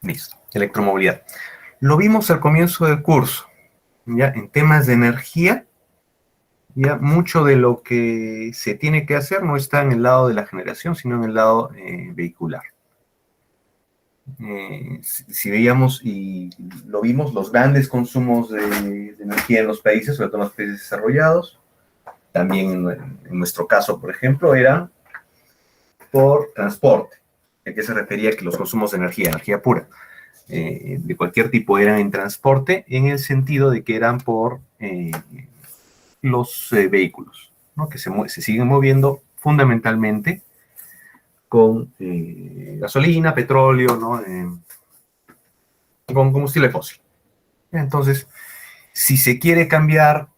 Listo. Electromovilidad. Lo vimos al comienzo del curso. Ya en temas de energía, ya mucho de lo que se tiene que hacer no está en el lado de la generación, sino en el lado vehicular. Si veíamos y lo vimos, los grandes consumos de energía en los países, sobre todo en los países desarrollados, también en nuestro caso, por ejemplo, eran por transporte. ¿A qué se refería? Que los consumos de energía pura, de cualquier tipo eran en transporte, en el sentido de que eran por los vehículos, ¿no? Que se siguen moviendo fundamentalmente con gasolina, petróleo, ¿no? Con combustible fósil. Entonces, si se quiere cambiar,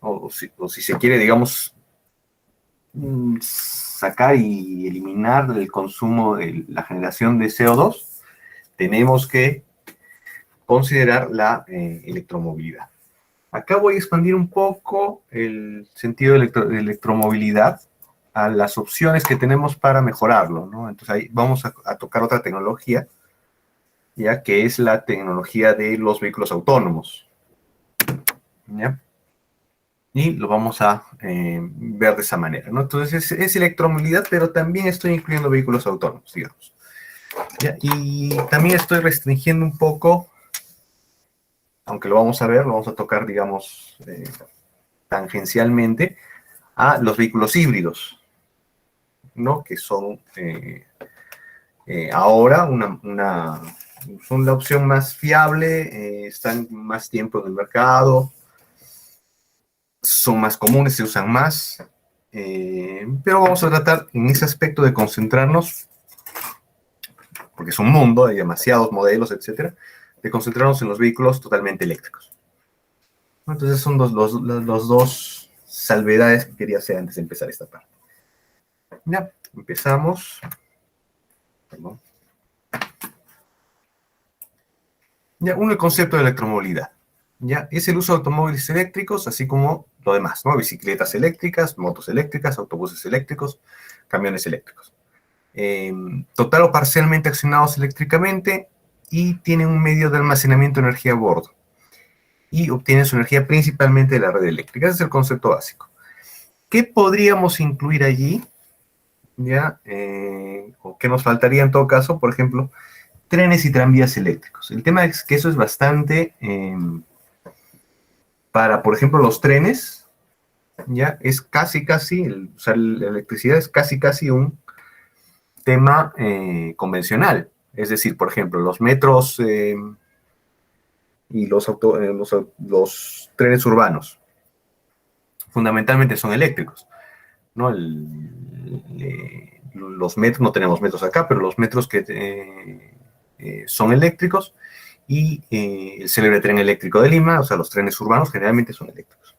o si se quiere, digamos, sacar y eliminar el consumo de la generación de CO2, tenemos que considerar la electromovilidad. Acá voy a expandir un poco el sentido de electromovilidad a las opciones que tenemos para mejorarlo, ¿no? Entonces ahí vamos a tocar otra tecnología, ya que es la tecnología de los vehículos autónomos, ¿ya? Y lo vamos a ver de esa manera, ¿no? Entonces es electromovilidad, pero también estoy incluyendo vehículos autónomos, digamos. ¿Ya? Y también estoy restringiendo un poco, aunque lo vamos a ver, lo vamos a tocar, digamos, tangencialmente, a los vehículos híbridos, ¿no? Que son ahora son la opción más fiable, están más tiempo en el mercado, son más comunes, se usan más, pero vamos a tratar en ese aspecto de concentrarnos, porque es un mundo, hay demasiados modelos, etcétera, de concentrarnos en los vehículos totalmente eléctricos. Entonces son los dos salvedades que quería hacer antes de empezar esta parte. Ya, empezamos. Perdón. Ya, el concepto de electromovilidad. Ya, es el uso de automóviles eléctricos, así como lo demás, ¿no? Bicicletas eléctricas, motos eléctricas, autobuses eléctricos, camiones eléctricos. Total o parcialmente accionados eléctricamente y tienen un medio de almacenamiento de energía a bordo. Y obtienen su energía principalmente de la red eléctrica. Ese es el concepto básico. ¿Qué podríamos incluir allí? ¿Ya? ¿O qué nos faltaría en todo caso? Por ejemplo, trenes y tranvías eléctricos. El tema es que eso es bastante, para, por ejemplo, los trenes, ya es casi, usar la electricidad es casi un tema convencional. Es decir, por ejemplo, los metros y los trenes urbanos fundamentalmente son eléctricos, ¿no? Los metros, no tenemos metros acá, pero los metros que son eléctricos y el célebre tren eléctrico de Lima, o sea, los trenes urbanos generalmente son eléctricos.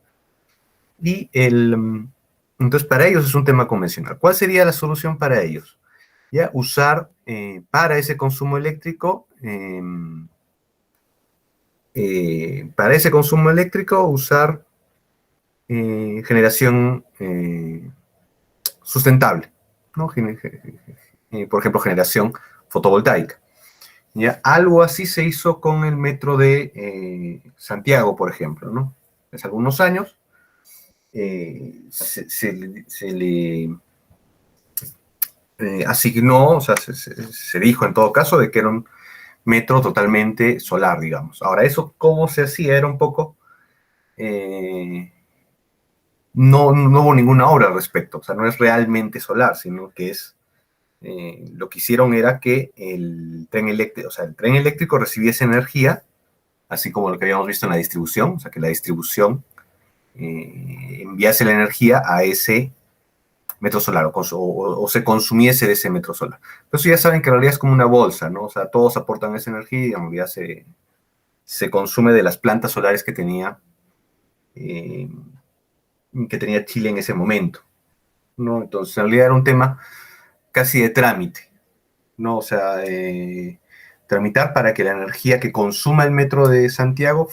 Y entonces para ellos es un tema convencional. ¿Cuál sería la solución para ellos? Ya, usar para ese consumo eléctrico, usar generación sustentable, ¿no? Por ejemplo, generación fotovoltaica. ¿Ya? Algo así se hizo con el metro de Santiago, por ejemplo, ¿no? Hace algunos años se le asignó, o sea, se dijo en todo caso de que era un metro totalmente solar, digamos. Ahora, eso cómo se hacía era un poco... no hubo ninguna obra al respecto, o sea, no es realmente solar, sino que es... lo que hicieron era que el tren eléctrico recibiese energía, así como lo que habíamos visto en la distribución, o sea, que la distribución enviase la energía a ese metro solar o se consumiese de ese metro solar. Entonces ya saben que en realidad es como una bolsa, ¿no? O sea, todos aportan esa energía y en realidad se consume de las plantas solares eh, que tenía Chile en ese momento, ¿no? Entonces en realidad era un tema casi de trámite, ¿no? O sea, tramitar para que la energía que consuma el metro de Santiago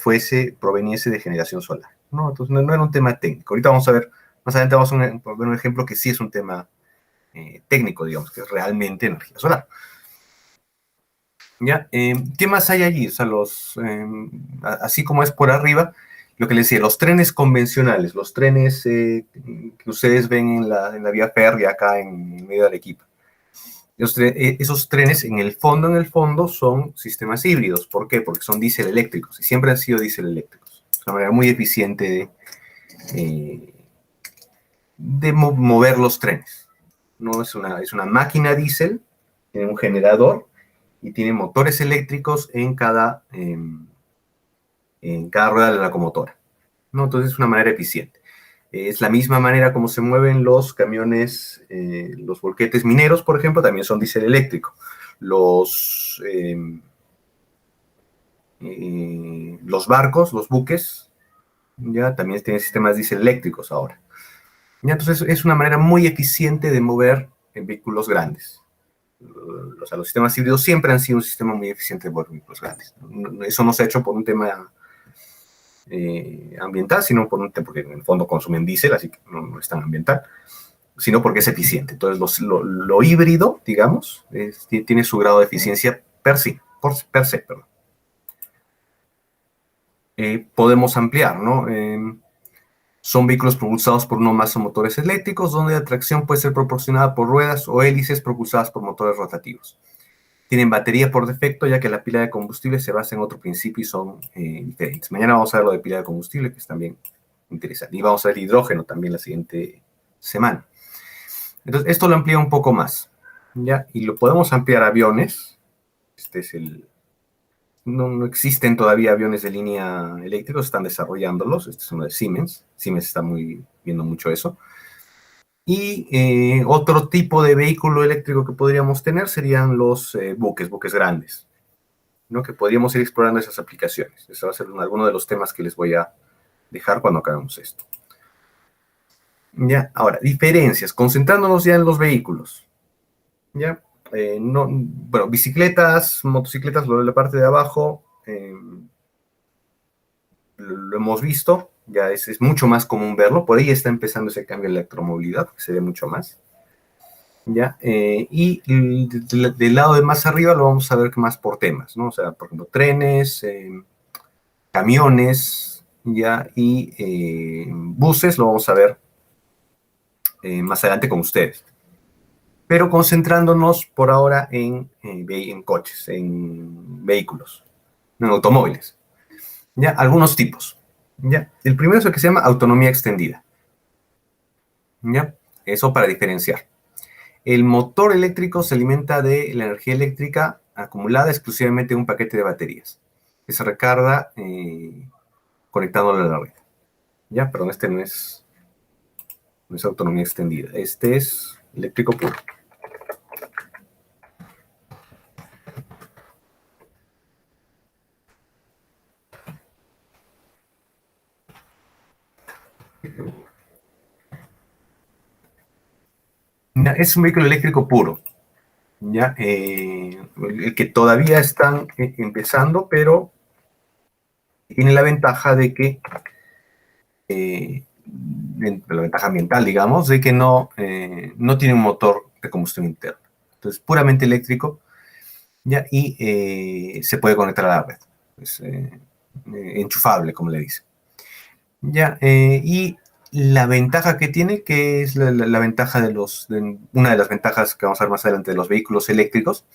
proveniese de generación solar, ¿no? Entonces no era un tema técnico. Ahorita vamos a ver, más adelante vamos a ver un ejemplo que sí es un tema técnico, digamos, que es realmente energía solar. ¿Ya? ¿Qué más hay allí? O sea, así como es por arriba, lo que les decía, los trenes convencionales, los trenes que ustedes ven en la vía férrea acá en medio de Arequipa. Esos trenes en el fondo, son sistemas híbridos. ¿Por qué? Porque son diésel eléctricos y siempre han sido diésel eléctricos. Es una manera muy eficiente eh, de mover los trenes. ¿No? Es una máquina diésel, tiene un generador y tiene motores eléctricos en cada rueda de la locomotora, ¿no? Entonces es una manera eficiente. Es la misma manera como se mueven los camiones, los volquetes mineros, por ejemplo, también son diésel eléctrico. Los barcos, los buques, ya también tienen sistemas diésel eléctricos ahora. ¿Ya? Entonces es una manera muy eficiente de mover en vehículos grandes. O sea, los sistemas híbridos siempre han sido un sistema muy eficiente de mover vehículos grandes. Eso no se ha hecho por un tema ambiental, sino porque en el fondo consumen diésel, así que no es tan ambiental, sino porque es eficiente. Entonces, lo híbrido, digamos, tiene su grado de eficiencia per se, perdón. Podemos ampliar, ¿no? Son vehículos propulsados por uno más o motores eléctricos, donde la tracción puede ser proporcionada por ruedas o hélices propulsadas por motores rotativos. Tienen batería por defecto, ya que la pila de combustible se basa en otro principio y son diferentes. Mañana vamos a ver lo de pila de combustible, que es también interesante. Y vamos a ver hidrógeno también la siguiente semana. Entonces, esto lo amplía un poco más, ¿ya? Y lo podemos ampliar a aviones. No existen todavía aviones de línea eléctricos, están desarrollándolos. Este es uno de Siemens. Siemens está viendo mucho eso. Y otro tipo de vehículo eléctrico que podríamos tener serían los buques grandes, ¿no? Que podríamos ir explorando esas aplicaciones. Ese va a ser alguno de los temas que les voy a dejar cuando acabemos esto. Ya, ahora, diferencias, concentrándonos ya en los vehículos. Ya, bueno, bicicletas, motocicletas, lo de la parte de abajo, lo hemos visto, ya es mucho más común verlo, por ahí está empezando ese cambio en la electromovilidad, que se ve mucho más. ¿Ya? Y del lado de más arriba lo vamos a ver más por temas, ¿no? O sea, por ejemplo, trenes, camiones, ¿ya? Y buses lo vamos a ver más adelante con ustedes. Pero concentrándonos por ahora en coches, en vehículos, en automóviles. ¿Ya? Algunos tipos. ¿Ya? El primero es el que se llama autonomía extendida. ¿Ya? Eso para diferenciar. El motor eléctrico se alimenta de la energía eléctrica acumulada exclusivamente en un paquete de baterías, que se recarga conectándolo a la red. Ya, perdón, este no es autonomía extendida. Este es eléctrico puro. Ya, es un vehículo eléctrico puro. Ya, el que todavía están empezando, pero tiene la ventaja de que la ventaja ambiental, digamos, de que no tiene un motor de combustión interna. Entonces, puramente eléctrico, ¿ya? Y se puede conectar a la red. Es enchufable, como le dicen. ¿Ya? Y la ventaja que tiene, que es la ventaja una de las ventajas que vamos a ver más adelante de los vehículos eléctricos,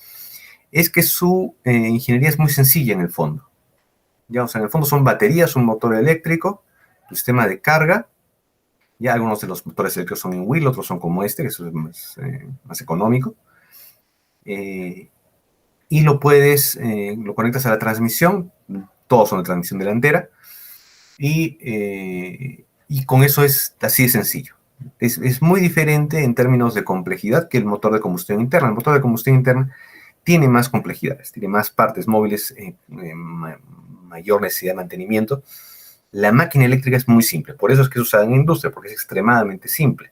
es que su ingeniería es muy sencilla en el fondo. ¿Ya? O sea, en el fondo son baterías, un motor eléctrico, un sistema de carga. Ya algunos de los motores eléctricos son en wheel, otros son como este, que eso es más económico. Y lo conectas a la transmisión, todos son de transmisión delantera, y con eso es así de sencillo. Es muy diferente en términos de complejidad que el motor de combustión interna. El motor de combustión interna tiene más complejidades, tiene más partes móviles, mayor necesidad de mantenimiento. La máquina eléctrica es muy simple, por eso es que es usada en la industria, porque es extremadamente simple.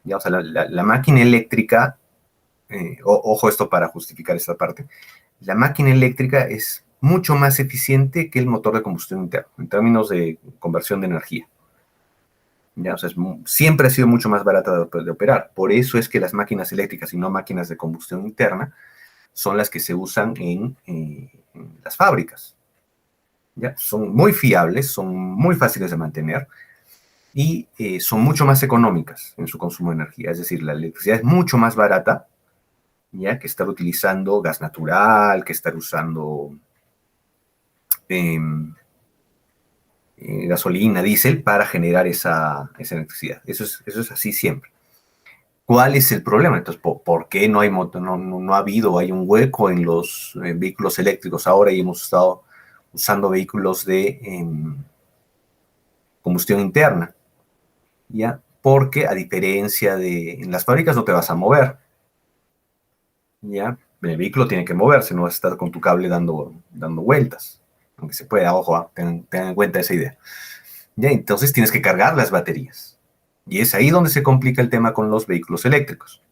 ¿Ya? O sea, la máquina eléctrica, ojo esto para justificar esta parte, la máquina eléctrica es mucho más eficiente que el motor de combustión interna, en términos de conversión de energía. ¿Ya? O sea, siempre ha sido mucho más barata de operar. Por eso es que las máquinas eléctricas y no máquinas de combustión interna son las que se usan en las fábricas. ¿Ya? Son muy fiables, son muy fáciles de mantener y son mucho más económicas en su consumo de energía. Es decir, la electricidad es mucho más barata, ¿ya? Que estar utilizando gas natural, que estar usando eh, gasolina, diésel para generar esa electricidad. Eso es así siempre. ¿Cuál es el problema? Entonces, ¿por qué no, hay no ha habido, hay un hueco en los vehículos eléctricos ahora y hemos estado usando vehículos de combustión interna? ¿Ya? Porque a diferencia de en las fábricas no te vas a mover, ¿ya? El vehículo tiene que moverse, no vas a estar con tu cable dando vueltas, aunque se pueda, ojo, ten en cuenta esa idea. ¿Ya? Entonces tienes que cargar las baterías. Y es ahí donde se complica el tema con los vehículos eléctricos.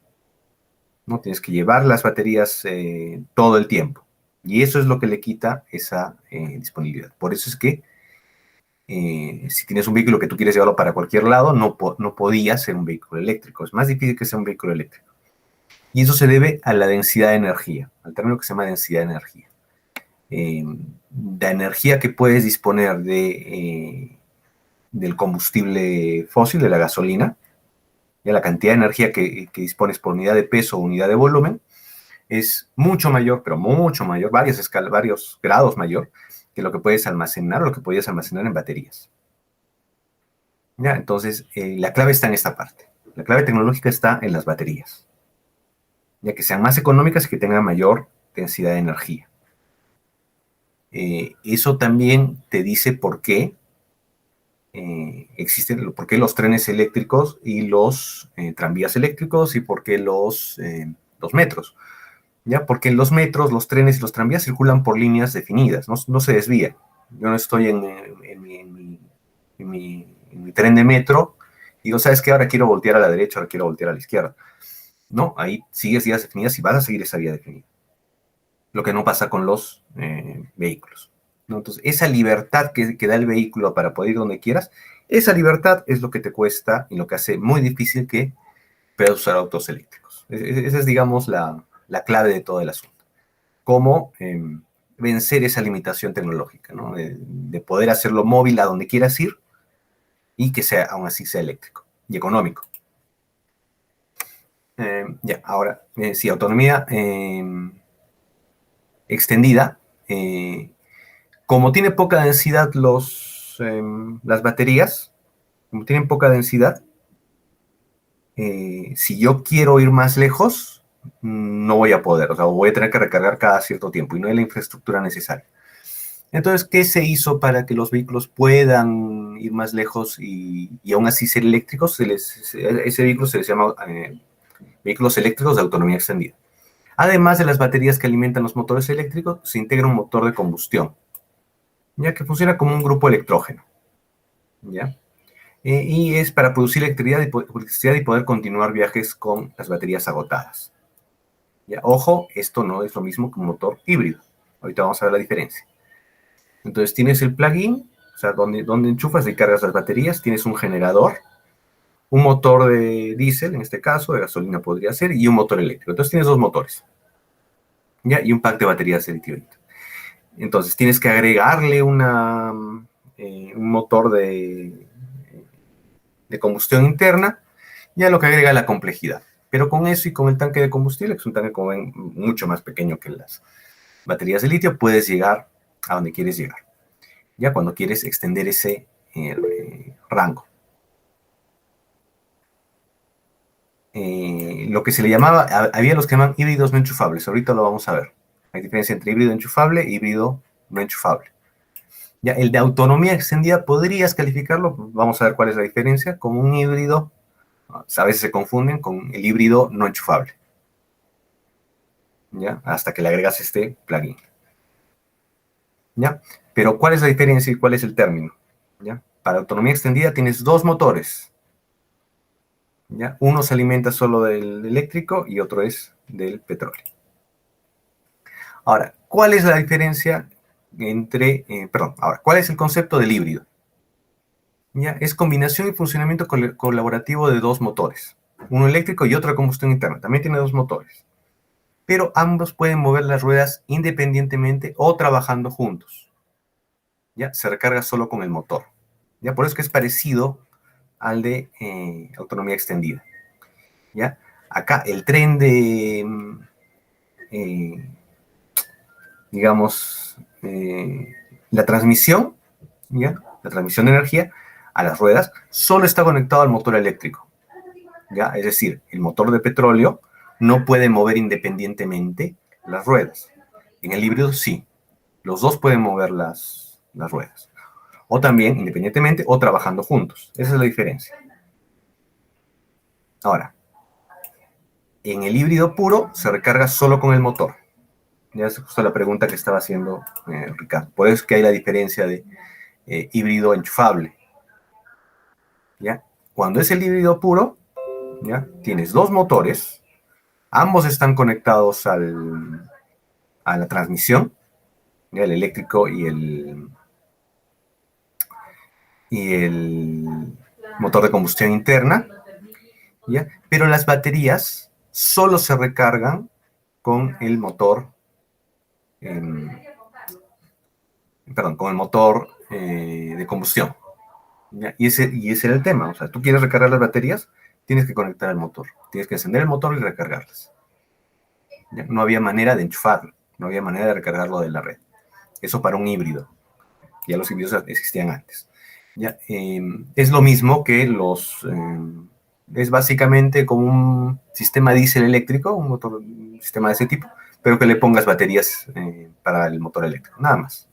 ¿No? Tienes que llevar las baterías todo el tiempo. Y eso es lo que le quita esa disponibilidad. Por eso es que si tienes un vehículo que tú quieres llevarlo para cualquier lado, no podía ser un vehículo eléctrico. Es más difícil que sea un vehículo eléctrico. Y eso se debe a la densidad de energía, al término que se llama densidad de energía. La energía que puedes disponer del combustible fósil, de la gasolina, ya la cantidad de energía que dispones por unidad de peso o unidad de volumen, es mucho mayor, pero mucho mayor, varios grados mayor, que lo que puedes almacenar o lo que podías almacenar en baterías. ¿Ya? Entonces, la clave está en esta parte. La clave tecnológica está en las baterías, ya que sean más económicas y que tengan mayor densidad de energía. Eso también te dice por qué por qué los trenes eléctricos y los tranvías eléctricos y por qué los metros. ¿Ya? Porque los metros, los trenes y los tranvías circulan por líneas definidas, no se desvían. Yo no estoy en mi tren de metro y digo, ¿sabes qué? Ahora quiero voltear a la derecha, ahora quiero voltear a la izquierda. No, ahí sigues vías definidas y vas a seguir esa vía definida. Lo que no pasa con los vehículos, ¿no? Entonces, esa libertad que da el vehículo para poder ir donde quieras, esa libertad es lo que te cuesta y lo que hace muy difícil que puedas usar autos eléctricos. Esa es, digamos, la clave de todo el asunto. Cómo vencer esa limitación tecnológica, ¿no? De poder hacerlo móvil a donde quieras ir y que sea, aún así sea eléctrico y económico. Ya, ahora, sí, autonomía extendida. Como tiene poca densidad las baterías, como tienen poca densidad, si yo quiero ir más lejos, no voy a poder, o sea, voy a tener que recargar cada cierto tiempo y no hay la infraestructura necesaria. Entonces, ¿qué se hizo para que los vehículos puedan ir más lejos y aún así ser eléctricos? Ese vehículo se les llama vehículos eléctricos de autonomía extendida. Además de las baterías que alimentan los motores eléctricos, se integra un motor de combustión, ya que funciona como un grupo electrógeno, ¿ya? Y es para producir electricidad y poder continuar viajes con las baterías agotadas. ¿Ya? Ojo, esto no es lo mismo que un motor híbrido. Ahorita vamos a ver la diferencia. Entonces tienes el plug-in, o sea, donde enchufas y cargas las baterías, tienes un generador, un motor de diésel, en este caso, de gasolina podría ser, y un motor eléctrico. Entonces tienes dos motores, ¿ya? Y un pack de baterías de litio. Entonces tienes que agregarle un motor de combustión interna, ya lo que agrega la complejidad. Pero con eso y con el tanque de combustible, que es un tanque como ven, mucho más pequeño que las baterías de litio, puedes llegar a donde quieres llegar. Ya cuando quieres extender ese rango. Lo que se le llamaba, había los que llaman híbridos no enchufables, ahorita lo vamos a ver. Hay diferencia entre híbrido enchufable e híbrido no enchufable. Ya, el de autonomía extendida, ¿podrías calificarlo? Vamos a ver cuál es la diferencia. Con un híbrido, a veces se confunden con el híbrido no enchufable. ¿Ya? Hasta que le agregas este plugin. ¿Ya? Pero ¿cuál es la diferencia y cuál es el término? ¿Ya? Para autonomía extendida tienes dos motores. ¿Ya? Uno se alimenta solo del eléctrico y otro es del petróleo. Ahora, ¿cuál es la diferencia ahora, ¿cuál es el concepto del híbrido? ¿Ya? Es combinación y funcionamiento colaborativo de dos motores, uno eléctrico y otro de combustión interna. También tiene dos motores. pero ambos pueden mover las ruedas independientemente o trabajando juntos. ¿Ya? Se recarga solo con el motor. ¿Ya? Por eso es que es parecido al de autonomía extendida. ¿Ya? Acá el tren de, digamos, la transmisión, ¿ya? La transmisión de energía a las ruedas solo está conectado al motor eléctrico. ¿Ya? Es decir, el motor de petróleo no puede mover independientemente las ruedas. En el híbrido sí, los dos pueden mover las ruedas. O también independientemente o trabajando juntos. Esa es la diferencia. Ahora, en el híbrido puro se recarga solo con el motor. Ya es justo la pregunta que estaba haciendo Ricardo. Por eso es que hay la diferencia de híbrido enchufable. ¿Ya? Cuando es el híbrido puro, ¿ya? Tienes dos motores, ambos están conectados a la transmisión, ¿ya? El eléctrico y el motor de combustión interna, ¿ya? Pero las baterías solo se recargan con el motor, perdón, con el motor de combustión. ¿Ya? Y ese era el tema. O sea, tú quieres recargar las baterías, tienes que conectar el motor. Tienes que encender el motor y recargarlas. ¿Ya? No había manera de enchufarlo, no había manera de recargarlo de la red. Eso para un híbrido. Ya los híbridos existían antes. ¿Ya? Es lo mismo que es básicamente como un sistema diésel eléctrico, un sistema de ese tipo, pero que le pongas baterías para el motor eléctrico, nada más.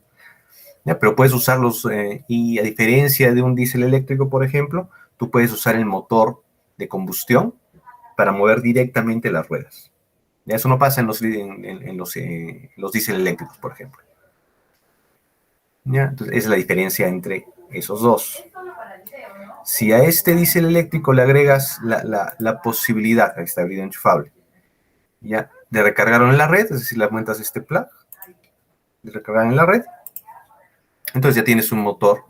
¿Ya? Pero puedes usarlos, y a diferencia de un diésel eléctrico, por ejemplo, tú puedes usar el motor de combustión para mover directamente las ruedas. ¿Ya? Eso no pasa en los diésel eléctricos, por ejemplo. ¿Ya? Entonces, esa es la diferencia entre esos dos. Si a este diésel eléctrico le agregas la posibilidad, ahí está el híbrido enchufable, ¿ya? De recargarlo en la red, es decir, le aumentas este plug, de recargar en la red, entonces ya tienes un motor,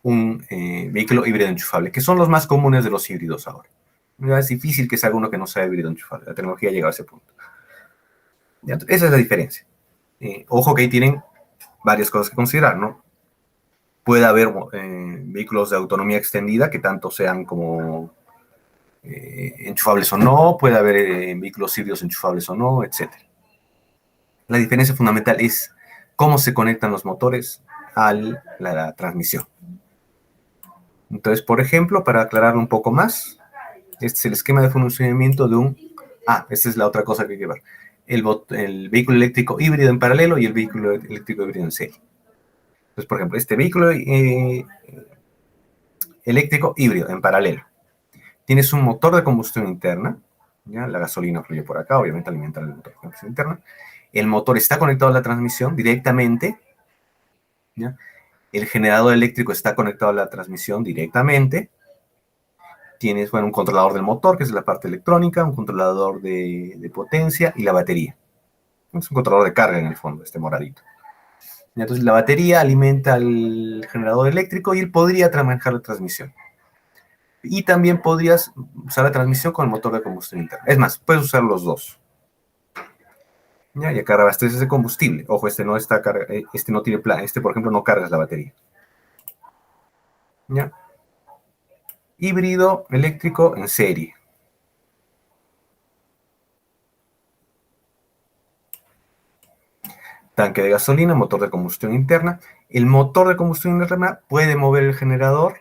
un vehículo híbrido enchufable, que son los más comunes de los híbridos ahora. Ya es difícil que sea uno que no sea híbrido enchufable, la tecnología ha llegado a ese punto. ¿Ya? Esa es la diferencia. Ojo que ahí tienen varias cosas que considerar, ¿no? Puede haber vehículos de autonomía extendida que tanto sean como enchufables o no, puede haber vehículos híbridos enchufables o no, etc. La diferencia fundamental es cómo se conectan los motores a la transmisión. Entonces, por ejemplo, para aclarar un poco más, este es el esquema de funcionamiento de un... esta es la otra cosa que hay que ver. El vehículo eléctrico híbrido en paralelo y el vehículo eléctrico híbrido en serie. Entonces, por ejemplo, este vehículo eléctrico híbrido en paralelo. Tienes un motor de combustión interna, ¿ya? La gasolina fluye por acá, obviamente alimenta el motor de combustión interna. El motor está conectado a la transmisión directamente, ¿ya? El generador eléctrico está conectado a la transmisión directamente. Tienes, bueno, un controlador del motor, que es la parte electrónica, un controlador de potencia y la batería. Es un controlador de carga en el fondo, este moradito. Entonces la batería alimenta al generador eléctrico y él podría manejar la transmisión. Y también podrías usar la transmisión con el motor de combustión interna. Es más, puedes usar los dos. ¿Ya? Y acá abasteces de combustible. Ojo, este no está este no tiene plan. Este, por ejemplo, no cargas la batería. ¿Ya? Híbrido eléctrico en serie. Tanque de gasolina, motor de combustión interna. El motor de combustión interna puede mover el generador,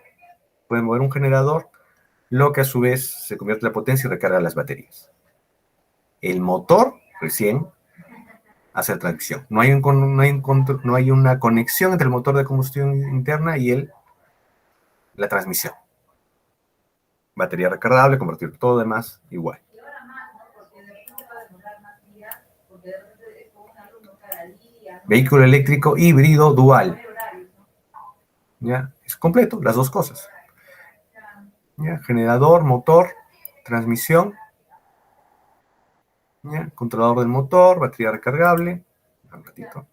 puede mover un generador, lo que a su vez se convierte en la potencia y recarga las baterías. El motor recién hace la transmisión. No hay una conexión entre el motor de combustión interna y la transmisión. Batería recargable, convertir todo demás igual. Vehículo eléctrico híbrido dual. ¿Ya? Es completo, las dos cosas. ¿Ya? Generador, motor, transmisión, ¿ya? Controlador del motor, batería recargable. Un ratito.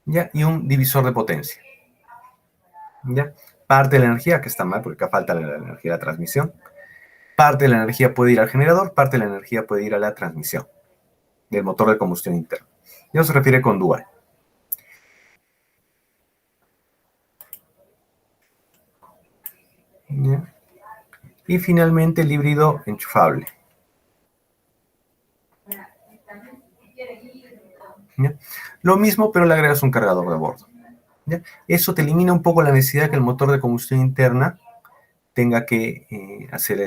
¿Ya? Y un divisor de potencia. ¿Ya? Parte de la energía, que está mal, porque acá falta la energía de la transmisión. Parte de la energía puede ir al generador, parte de la energía puede ir a la transmisión del motor de combustión interna. Y eso se refiere con dual. ¿Ya? Y finalmente el híbrido enchufable. ¿Ya? Lo mismo, pero le agregas un cargador de bordo. ¿Ya? Eso te elimina un poco la necesidad de que el motor de combustión interna tenga que hacer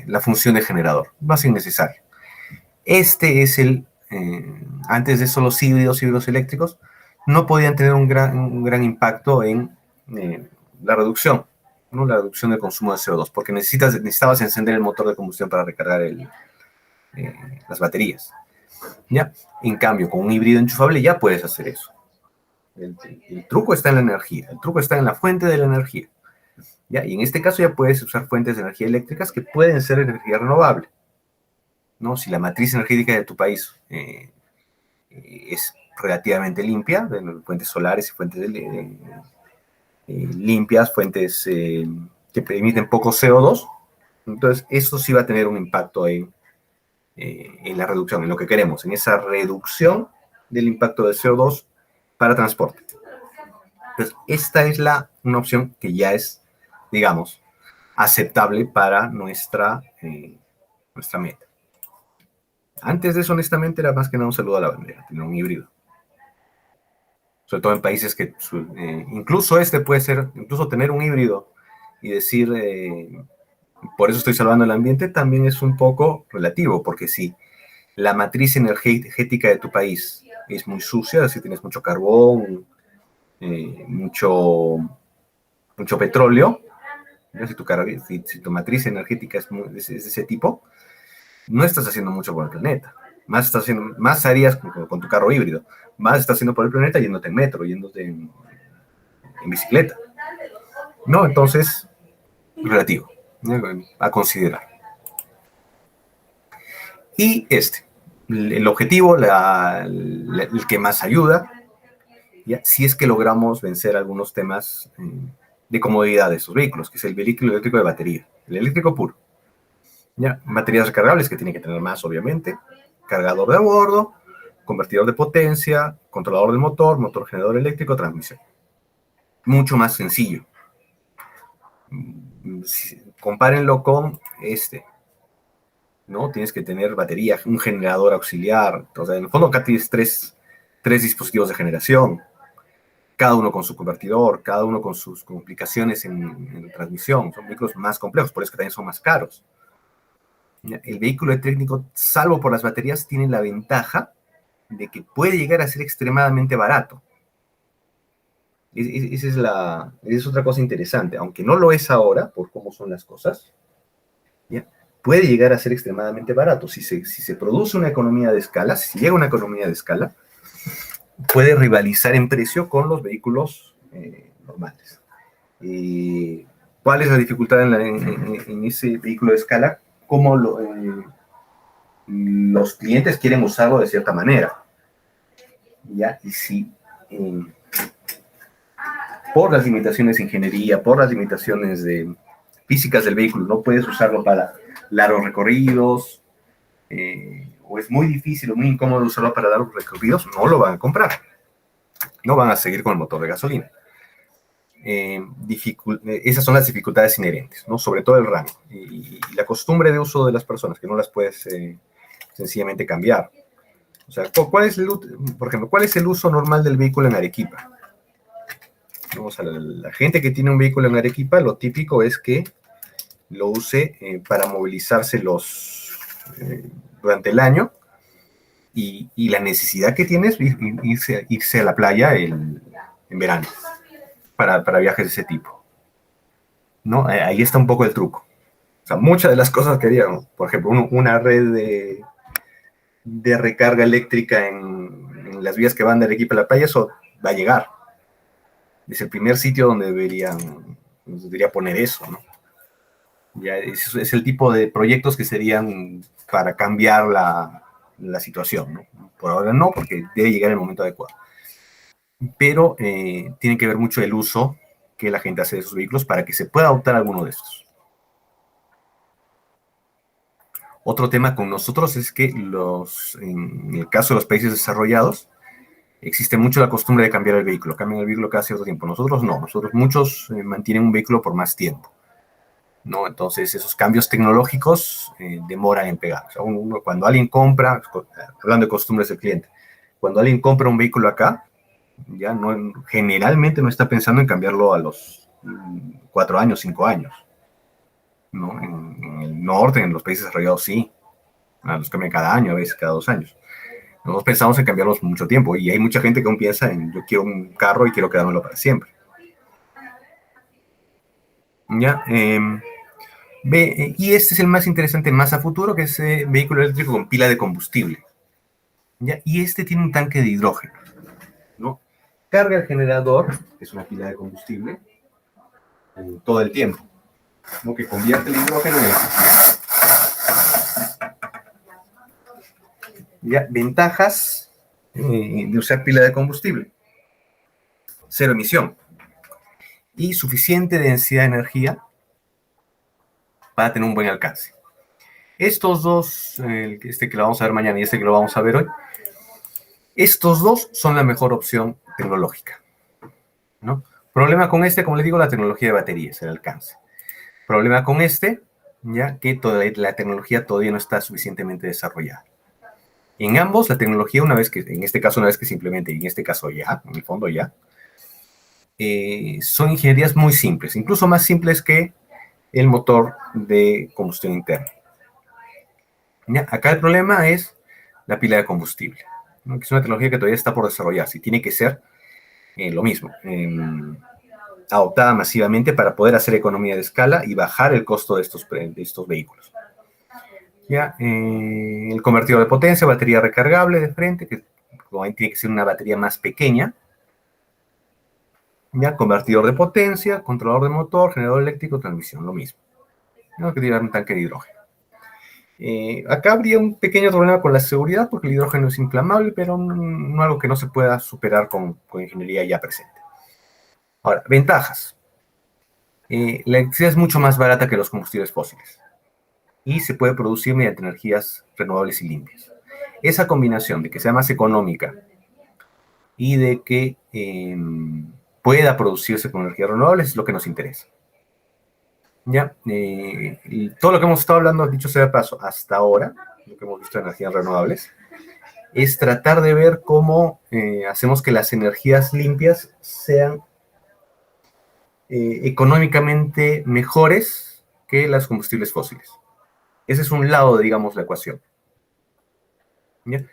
la función de generador. Va a ser innecesario. Este es antes de eso los híbridos eléctricos, no podían tener un gran impacto en la reducción, ¿no? La reducción del consumo de CO2, porque necesitabas encender el motor de combustión para recargar las baterías. ¿Ya? En cambio, con un híbrido enchufable ya puedes hacer eso. El truco está en la energía, el truco está en la fuente de la energía. ¿Ya? Y en este caso ya puedes usar fuentes de energía eléctricas que pueden ser energía renovable, ¿no? Si la matriz energética de tu país es relativamente limpia, de fuentes solares y fuentes limpias, fuentes que emiten poco CO2, entonces eso sí va a tener un impacto en la reducción, en lo que queremos, en esa reducción del impacto de CO2 para transporte. Entonces, esta es una opción que ya es, digamos, aceptable para nuestra meta. Antes de eso, honestamente, era más que nada un saludo a la bandera, tener un híbrido. Sobre todo en países que, incluso puede ser, incluso tener un híbrido y decir, por eso estoy salvando el ambiente, también es un poco relativo, porque si la matriz energética de tu país es muy sucia, si tienes mucho carbón, mucho petróleo, si tu matriz energética es de ese tipo, no estás haciendo mucho por el planeta. Más harías con tu carro híbrido. Más estás haciendo por el planeta yéndote en metro, yéndote en bicicleta. ¿No? Entonces, relativo, ¿no? A considerar. Y el objetivo, el que más ayuda, ¿ya? Si es que logramos vencer algunos temas de comodidad de esos vehículos, que es el vehículo eléctrico de batería, el eléctrico puro. ¿Ya? Baterías recargables, que tiene que tener más, obviamente, cargador de bordo, convertidor de potencia, controlador del motor generador eléctrico, transmisión. Mucho más sencillo. Compárenlo con ¿no? Tienes que tener batería, un generador auxiliar. O sea, en el fondo acá tienes tres dispositivos de generación, cada uno con su convertidor, cada uno con sus complicaciones en transmisión. Son vehículos más complejos, por eso que también son más caros. El vehículo eléctrico, salvo por las baterías, tiene la ventaja de que puede llegar a ser extremadamente barato. Esa es otra cosa interesante, aunque no lo es ahora, por cómo son las cosas, ¿ya? Puede llegar a ser extremadamente barato. Si se produce una economía de escala, si llega una economía de escala, puede rivalizar en precio con los vehículos normales. ¿Cuál es la dificultad en ese vehículo de escala? Cómo los clientes quieren usarlo de cierta manera. ¿Ya? Y si por las limitaciones de ingeniería, por las limitaciones físicas del vehículo, no puedes usarlo para largos recorridos, o es muy difícil o muy incómodo usarlo para largos recorridos, no lo van a comprar. No van a seguir con el motor de gasolina. Esas son las dificultades inherentes, ¿no? Sobre todo el rango y la costumbre de uso de las personas, que no las puedes sencillamente cambiar. O sea, por ejemplo, ¿cuál es el uso normal del vehículo en Arequipa? O sea, la gente que tiene un vehículo en Arequipa, lo típico es que lo use para movilizarse durante el año, y la necesidad que tiene es irse a la playa en verano para viajes de ese tipo, ¿no? Ahí está un poco el truco. O sea, muchas de las cosas que haríamos, por ejemplo, una red de recarga eléctrica en las vías que van de Arequipa a la playa, eso va a llegar. Es el primer sitio donde debería poner eso, ¿no? Ya es el tipo de proyectos que serían para cambiar la situación, ¿no? Por ahora no, porque debe llegar el momento adecuado. Pero tiene que ver mucho el uso que la gente hace de esos vehículos para que se pueda adoptar alguno de estos. Otro tema con nosotros es que en el caso de los países desarrollados, existe mucho la costumbre de cambiar el vehículo. Cambian el vehículo cada cierto tiempo. Nosotros no. Nosotros muchos mantienen un vehículo por más tiempo, ¿no? Entonces, esos cambios tecnológicos demoran en pegar. O sea, cuando alguien compra, hablando de costumbres del cliente, cuando alguien compra un vehículo acá, ya no, generalmente no está pensando en cambiarlo a los 4 años, 5 años, ¿no? En el norte, en los países desarrollados, sí. Los cambian cada año, a veces cada 2 años. Nosotros pensamos en cambiarlos mucho tiempo y hay mucha gente que aún piensa en yo quiero un carro y quiero quedármelo para siempre. ¿Ya? Y este es el más interesante, más a futuro, que es vehículo eléctrico con pila de combustible. ¿Ya? Y este tiene un tanque de hidrógeno, ¿no? Carga el generador, que es una pila de combustible, todo el tiempo, ¿no? Que convierte el hidrógeno en electricidad. ¿Ya? Ventajas de usar pila de combustible: cero emisión y suficiente densidad de energía para tener un buen alcance. Estos dos, este que lo vamos a ver mañana y este que lo vamos a ver hoy, estos dos son la mejor opción tecnológica, ¿no? Problema con este, como les digo, la tecnología de baterías, el alcance. Problema con este, ya que la tecnología todavía no está suficientemente desarrollada. En ambos, la tecnología, en este caso una vez que se implemente, y en este caso ya, en el fondo ya, son ingenierías muy simples, incluso más simples que el motor de combustión interna. ¿Ya? Acá el problema es la pila de combustible, ¿no? Que es una tecnología que todavía está por desarrollarse y tiene que ser lo mismo, adoptada masivamente para poder hacer economía de escala y bajar el costo de estos vehículos. ¿Ya? El convertidor de potencia, batería recargable de frente, que tiene que ser una batería más pequeña. ¿Ya? Convertidor de potencia, controlador de motor, generador eléctrico, transmisión, lo mismo. ¿No? Que tiene un tanque de hidrógeno. Acá habría un pequeño problema con la seguridad porque el hidrógeno es inflamable, pero no algo que no se pueda superar con ingeniería ya presente. Ahora, ventajas. La electricidad es mucho más barata que los combustibles fósiles y se puede producir mediante energías renovables y limpias. Esa combinación de que sea más económica y de que pueda producirse con energías renovables es lo que nos interesa. Ya, y todo lo que hemos estado hablando, dicho sea de paso, hasta ahora, lo que hemos visto de energías renovables, es tratar de ver cómo hacemos que las energías limpias sean económicamente mejores que los combustibles fósiles. Ese es un lado, digamos, la ecuación. ¿Ya?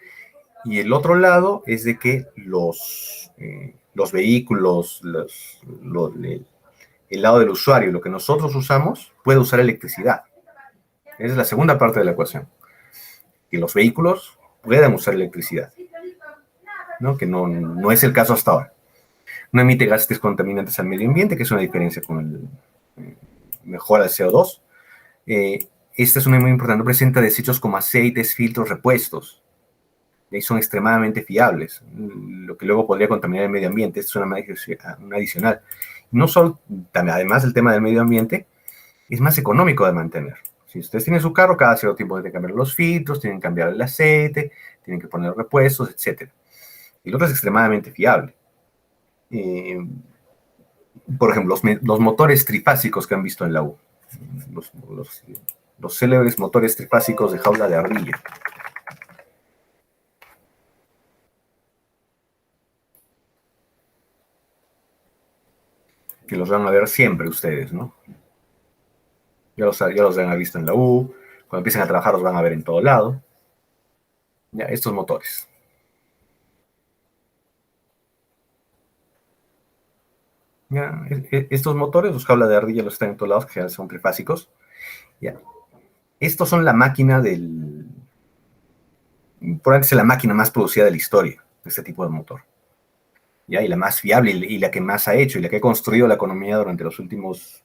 Y el otro lado es de que los vehículos, el lado del usuario, lo que nosotros usamos, puede usar electricidad. Esa es la segunda parte de la ecuación. Que los vehículos puedan usar electricidad, ¿no? Que no es el caso hasta ahora. No emite gases contaminantes al medio ambiente, que es una diferencia con mejora el CO2. Esta es una muy importante. No presenta desechos como aceites, filtros, repuestos. Y son extremadamente fiables, lo que luego podría contaminar el medio ambiente. Esto es una adicional. No solo, además del tema del medio ambiente, es más económico de mantener. Si ustedes tienen su carro, cada cierto tiempo tienen que cambiar los filtros, tienen que cambiar el aceite, tienen que poner repuestos, etc. Y el otro es extremadamente fiable. Por ejemplo, los motores trifásicos que han visto en la U. Los célebres motores trifásicos de jaula de ardilla. Que los van a ver siempre ustedes, ¿no? Ya los han visto en la U, cuando empiecen a trabajar los van a ver en todo lado. Ya, estos motores. Ya, estos motores, los jaula de ardilla, los están en todos lados, que son trifásicos. Ya. Estos son la máquina probablemente la máquina más producida de la historia, de este tipo de motor. ¿Ya? Y la más fiable y la que más ha hecho y la que ha construido la economía durante los últimos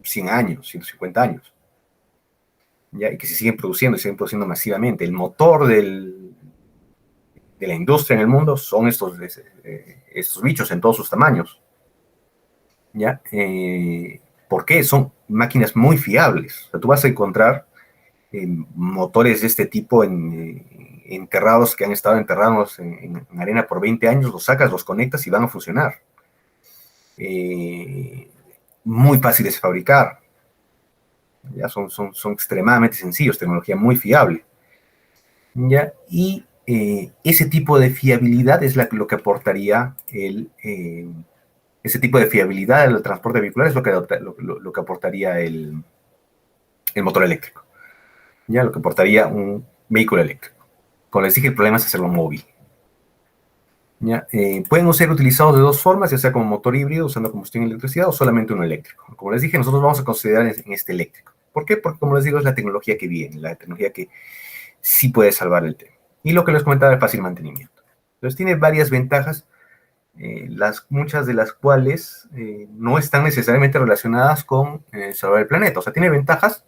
100 años, 150 años. ¿Ya? Y que se siguen produciendo masivamente. El motor de la industria en el mundo son estos bichos en todos sus tamaños. ¿Ya? ¿Por qué? Son máquinas muy fiables. O sea, tú vas a encontrar motores de este tipo enterrados, que han estado enterrados en arena por 20 años, los sacas, los conectas y van a funcionar. Muy fáciles de fabricar, ya son extremadamente sencillos, tecnología muy fiable. ¿Ya? Y ese tipo de fiabilidad es lo que aportaría ese tipo de fiabilidad al transporte vehicular es lo que aportaría el motor eléctrico, ¿ya? Lo que aportaría un vehículo eléctrico. Como les dije, el problema es hacerlo móvil. ¿Ya? Pueden ser utilizados de dos formas, ya sea como motor híbrido usando combustión y electricidad o solamente uno eléctrico. Como les dije, nosotros vamos a considerar en este eléctrico. ¿Por qué? Porque, como les digo, es la tecnología que viene, la tecnología que sí puede salvar el tema. Y lo que les comentaba, el fácil mantenimiento. Entonces tiene varias ventajas, muchas de las cuales no están necesariamente relacionadas con salvar el planeta. O sea, tiene ventajas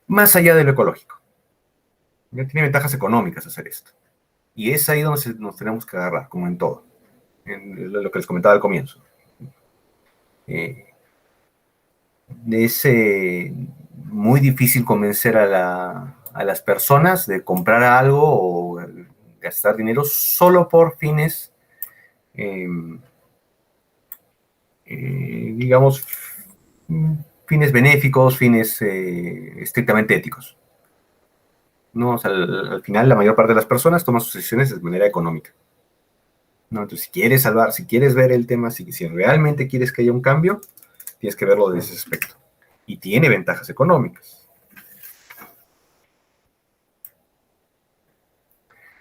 más allá de lo ecológico. Ya tiene ventajas económicas hacer esto. Y es ahí donde nos tenemos que agarrar, como en todo. En lo que les comentaba al comienzo. Eh, es muy difícil convencer a las personas de comprar algo o gastar dinero solo por fines, eh, digamos, fines benéficos, fines estrictamente éticos. ¿No? O sea, al final la mayor parte de las personas toman sus decisiones de manera económica. ¿No? Entonces, si quieres salvar, si quieres ver el tema, si realmente quieres que haya un cambio, tienes que verlo desde ese aspecto. Y tiene ventajas económicas.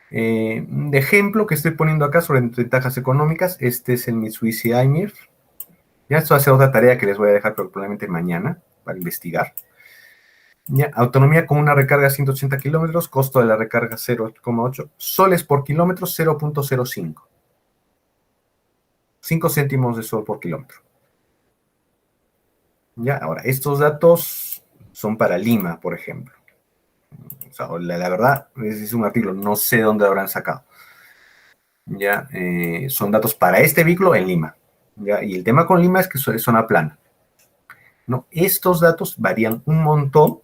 De ejemplo que estoy poniendo acá sobre ventajas económicas, este es el Mitsubishi iMIR. Ya esto va a ser otra tarea que les voy a dejar probablemente mañana para investigar. Ya, autonomía con una recarga de 180 kilómetros, costo de la recarga 0,8 soles por kilómetro, 0,05. 5 céntimos de sol por kilómetro. Ya, ahora, estos datos son para Lima, por ejemplo. O sea, la verdad, es un artículo, no sé dónde habrán sacado. Ya, son datos para este vehículo en Lima. ¿Ya? Y el tema con Lima es que es zona plana. ¿No? Estos datos varían un montón,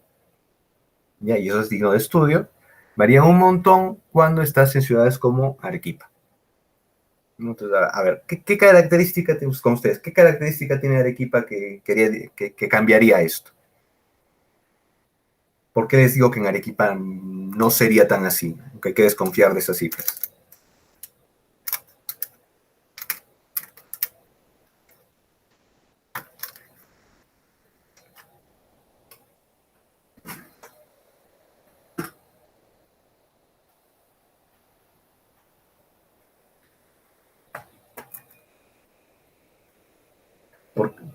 ¿ya? Y eso es digno de estudio, varían un montón cuando estás en ciudades como Arequipa. Entonces, a ver, ¿qué característica con ustedes? ¿Qué característica tiene Arequipa que cambiaría esto? ¿Por qué les digo que en Arequipa no sería tan así? Que hay que desconfiar de esas cifras.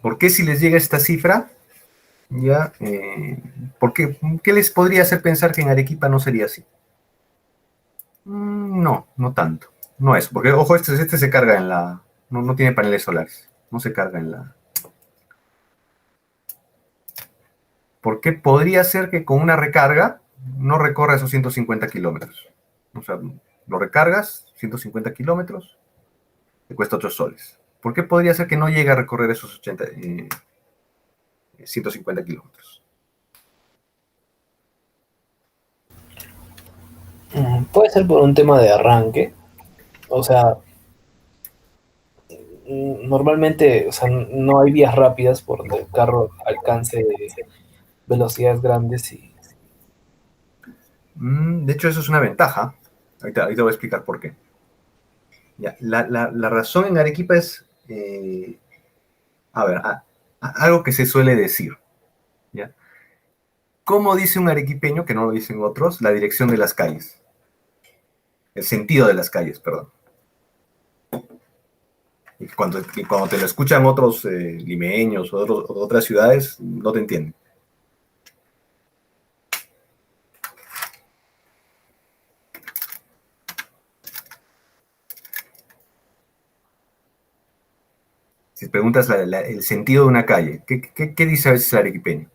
¿Por qué si les llega esta cifra? ¿Ya? ¿Qué les podría hacer pensar que en Arequipa no sería así? No, no tanto. No es, porque ojo, este se carga en la... No tiene paneles solares, no se carga en la... ¿Por qué podría ser que con una recarga no recorra esos 150 kilómetros? O sea, lo recargas, 150 kilómetros, te cuesta 8 soles. ¿Por qué podría ser que no llegue a recorrer esos 150 kilómetros? Puede ser por un tema de arranque. O sea, normalmente, o sea, no hay vías rápidas por donde el carro alcance velocidades grandes y De hecho, eso es una ventaja. Ahorita voy a explicar por qué. Ya, la razón en Arequipa es, a ver, algo que se suele decir. ¿Ya? ¿Cómo dice un arequipeño, que no lo dicen otros, la dirección de las calles? El sentido de las calles, perdón. Y cuando te lo escuchan otros limeños o otras ciudades, no te entienden. Si preguntas el sentido de una calle, ¿qué dice a veces el arequipeño?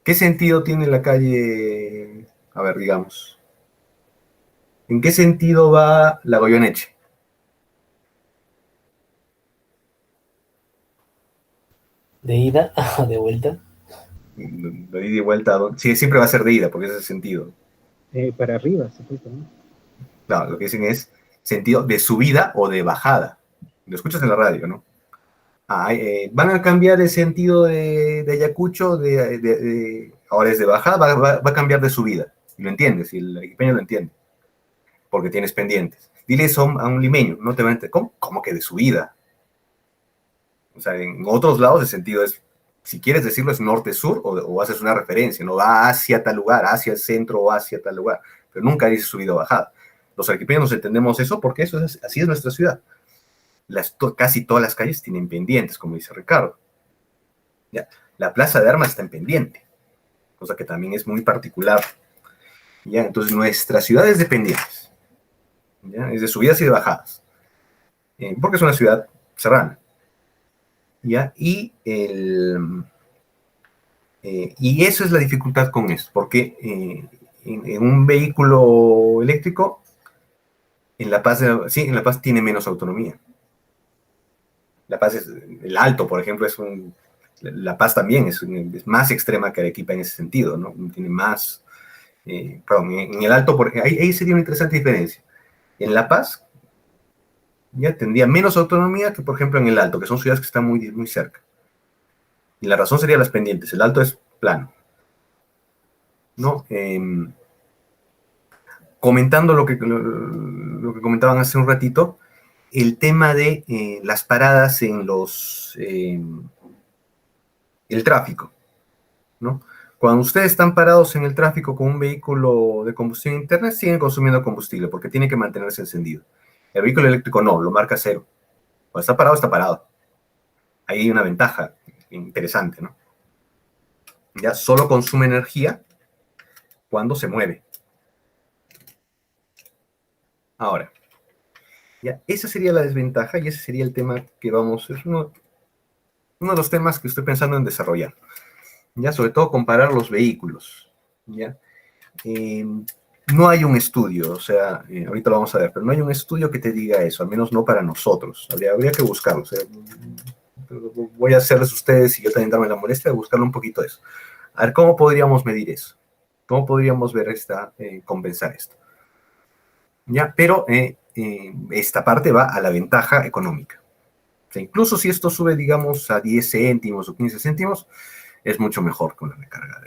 ¿Qué sentido tiene la calle? A ver, digamos. ¿En qué sentido va la Goyeneche? ¿De ida? ¿De vuelta? De ida y vuelta, sí, siempre va a ser de ida, porque ese es el sentido. Para arriba, supuestamente. Claro, lo que dicen es sentido de subida o de bajada. Lo escuchas en la radio, ¿no? Van a cambiar el sentido de Ayacucho, ahora es de bajada, va a cambiar de subida. Y lo entiendes, y el equipeño lo entiende, porque tienes pendientes. Dile eso a un limeño, no te va a entender. ¿Cómo que de subida? O sea, en otros lados el sentido es, si quieres decirlo, es norte-sur o haces una referencia, no va hacia tal lugar, hacia el centro o hacia tal lugar, pero nunca dices subida o bajada. Los arequipeños entendemos eso porque así es nuestra ciudad. Casi todas las calles tienen pendientes, como dice Ricardo. ¿Ya? La plaza de armas está en pendiente, cosa que también es muy particular. ¿Ya? Entonces, nuestra ciudad es de pendientes. ¿Ya? Es de subidas y de bajadas. Porque es una ciudad serrana. ¿Ya? Y eso es la dificultad con eso, porque en un vehículo eléctrico, en La Paz, sí, en La Paz tiene menos autonomía. La Paz es, el Alto, por ejemplo, La Paz también es más extrema que Arequipa en ese sentido, ¿no? Tiene más, perdón, en el Alto, ahí sería una interesante diferencia. En La Paz ya tendría menos autonomía que, por ejemplo, en el Alto, que son ciudades que están muy, muy cerca. Y la razón sería las pendientes. El Alto es plano, ¿no? Comentando lo que comentaban hace un ratito, el tema de las paradas en el tráfico, ¿no? Cuando ustedes están parados en el tráfico con un vehículo de combustión interna, siguen consumiendo combustible porque tiene que mantenerse encendido. El vehículo eléctrico no, lo marca cero. Cuando está parado, está parado. Ahí hay una ventaja interesante, ¿no? Ya solo consume energía cuando se mueve. Ahora, ya, esa sería la desventaja y ese sería el tema que es uno de los temas que estoy pensando en desarrollar. Ya, sobre todo comparar los vehículos. ¿Ya? No hay un estudio, o sea, ahorita lo vamos a ver, pero no hay un estudio que te diga eso, al menos no para nosotros. Habría que buscarlo. O sea, voy a hacerles ustedes y yo también darme la molestia de buscarlo un poquito eso. A ver, ¿cómo podríamos medir eso? ¿Cómo podríamos ver compensar esto? ¿Ya? Pero esta parte va a la ventaja económica. O sea, incluso si esto sube, digamos, a 10 céntimos o 15 céntimos, es mucho mejor con la recarga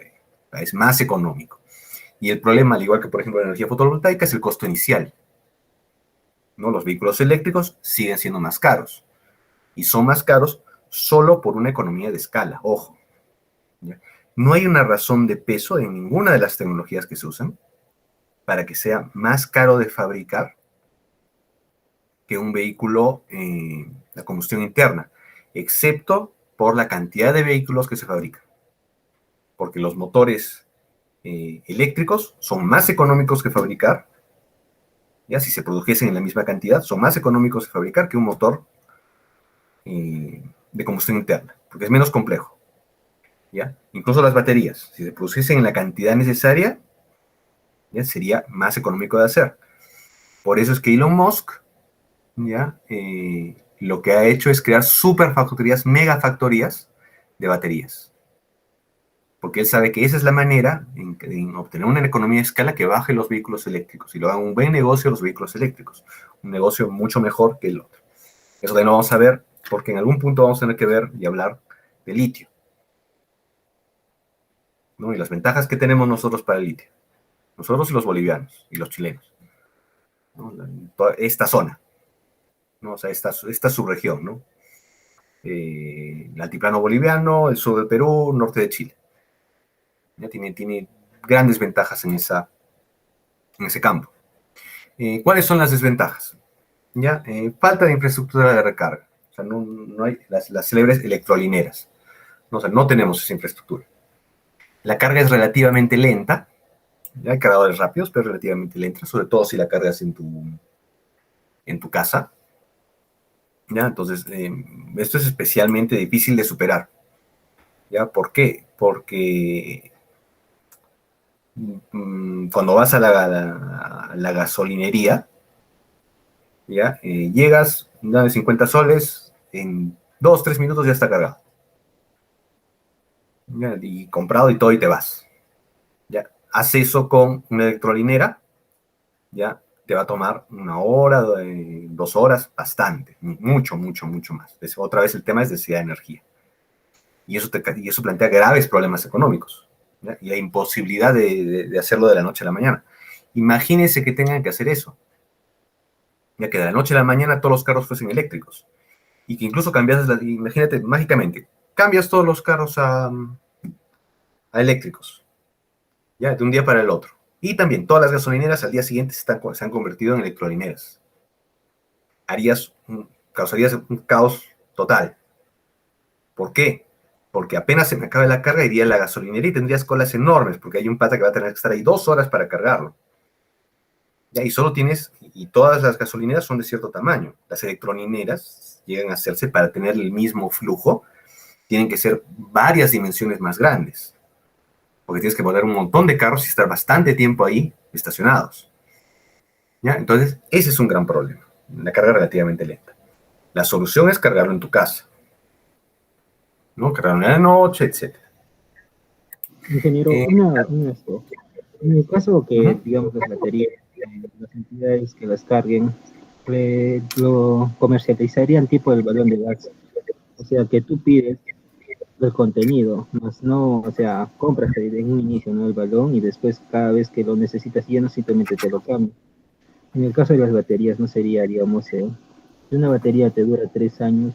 es más económico. Y el problema, al igual que, por ejemplo, la energía fotovoltaica, es el costo inicial, ¿no? Los vehículos eléctricos siguen siendo más caros. Y son más caros solo por una economía de escala, ojo. ¿Ya? No hay una razón de peso en ninguna de las tecnologías que se usan para que sea más caro de fabricar que un vehículo de combustión interna, excepto por la cantidad de vehículos que se fabrican. Porque los motores eléctricos son más económicos que fabricar, ya si se produjesen en la misma cantidad, son más económicos de fabricar que un motor de combustión interna, porque es menos complejo. ¿Ya? Incluso las baterías, si se produciesen en la cantidad necesaria, ¿ya? Sería más económico de hacer. Por eso es que Elon Musk, ¿ya? Lo que ha hecho es crear superfactorías, megafactorías de baterías. Porque él sabe que esa es la manera en obtener una economía de escala que baje los vehículos eléctricos y lo hagan un buen negocio los vehículos eléctricos. Un negocio mucho mejor que el otro. Eso también lo vamos a ver porque en algún punto vamos a tener que ver y hablar de litio, ¿no? Y las ventajas que tenemos nosotros para el litio. Nosotros y los bolivianos y los chilenos. ¿No? Toda esta zona, ¿no? O sea, esta subregión, ¿no? El altiplano boliviano, el sur del Perú, norte de Chile. ¿Ya? Tiene grandes ventajas en ese campo. ¿Cuáles son las desventajas? ¿Ya? Falta de infraestructura de recarga. O sea, no hay las célebres electrolineras. ¿No? O sea, no tenemos esa infraestructura. La carga es relativamente lenta. ¿Ya? Hay cargadores rápidos, pero relativamente lenta, sobre todo si la cargas en tu casa. ¿Ya? Entonces, esto es especialmente difícil de superar. ¿Ya? ¿Por qué? Porque cuando vas a la gasolinería, ¿ya? Llegas, dame 50 soles, en 2, 3 minutos ya está cargado. ¿ya? Y comprado y todo y te vas. ¿Ya? Haz eso con una electrolinera, ya te va a tomar 1 hora, 2 horas, bastante, mucho, mucho, mucho más. Otra vez el tema es necesidad de energía. Y eso plantea graves problemas económicos, ¿ya? Y la imposibilidad de hacerlo de la noche a la mañana. Imagínense que tengan que hacer eso, ya que de la noche a la mañana todos los carros fuesen eléctricos. Y que incluso imagínate, mágicamente, cambias todos los carros a eléctricos, ya, de un día para el otro. Y también todas las gasolineras al día siguiente se han convertido en electrolineras. Causarías un caos total. ¿Por qué? Porque apenas se me acabe la carga, iría a la gasolinera y tendrías colas enormes, porque hay un pata que va a tener que estar ahí 2 horas para cargarlo. ¿Ya? Y todas las gasolineras son de cierto tamaño. Las electrolineras llegan a hacerse para tener el mismo flujo, tienen que ser varias dimensiones más grandes, porque tienes que poner un montón de carros y estar bastante tiempo ahí estacionados. ¿Ya? Entonces, ese es un gran problema, la carga relativamente lenta. La solución es cargarlo en tu casa, ¿no? Cargarlo en la noche, etc. Ingeniero, Eh, esto. En el caso que, uh-huh. digamos, las baterías, las entidades que las carguen, lo comercializarían tipo el balón de gas. O sea, que tú pides el contenido, más no, o sea, compras en un inicio, ¿no? El balón y después cada vez que lo necesitas ya no simplemente te lo cambian. En el caso de las baterías no sería, digamos, si una batería te dura 3 años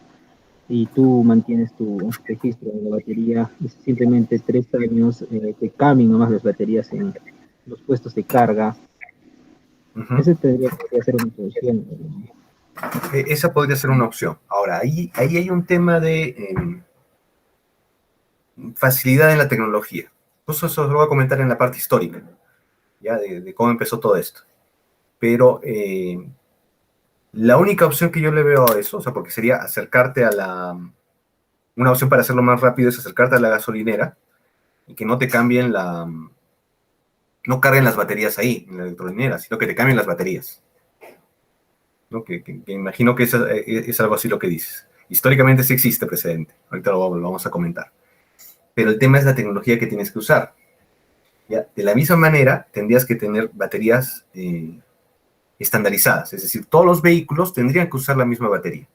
y tú mantienes tu registro de la batería, y simplemente 3 años te cambian nomás las baterías en los puestos de carga. Uh-huh. Ese tendría que ser una solución. Esa podría ser una opción. Ahora, ahí hay un tema de facilidad en la tecnología. Eso lo voy a comentar en la parte histórica, ya de cómo empezó todo esto. Pero la única opción que yo le veo a eso, o sea, porque sería acercarte a una opción para hacerlo más rápido es acercarte a la gasolinera y que no te cambien no carguen las baterías ahí, en la electrolinera, sino que te cambien las baterías. ¿No? Que imagino que es algo así lo que dices. Históricamente sí existe precedente, ahorita lo vamos a comentar. Pero el tema es la tecnología que tienes que usar. ¿Ya? De la misma manera, tendrías que tener baterías estandarizadas, es decir, todos los vehículos tendrían que usar la misma batería.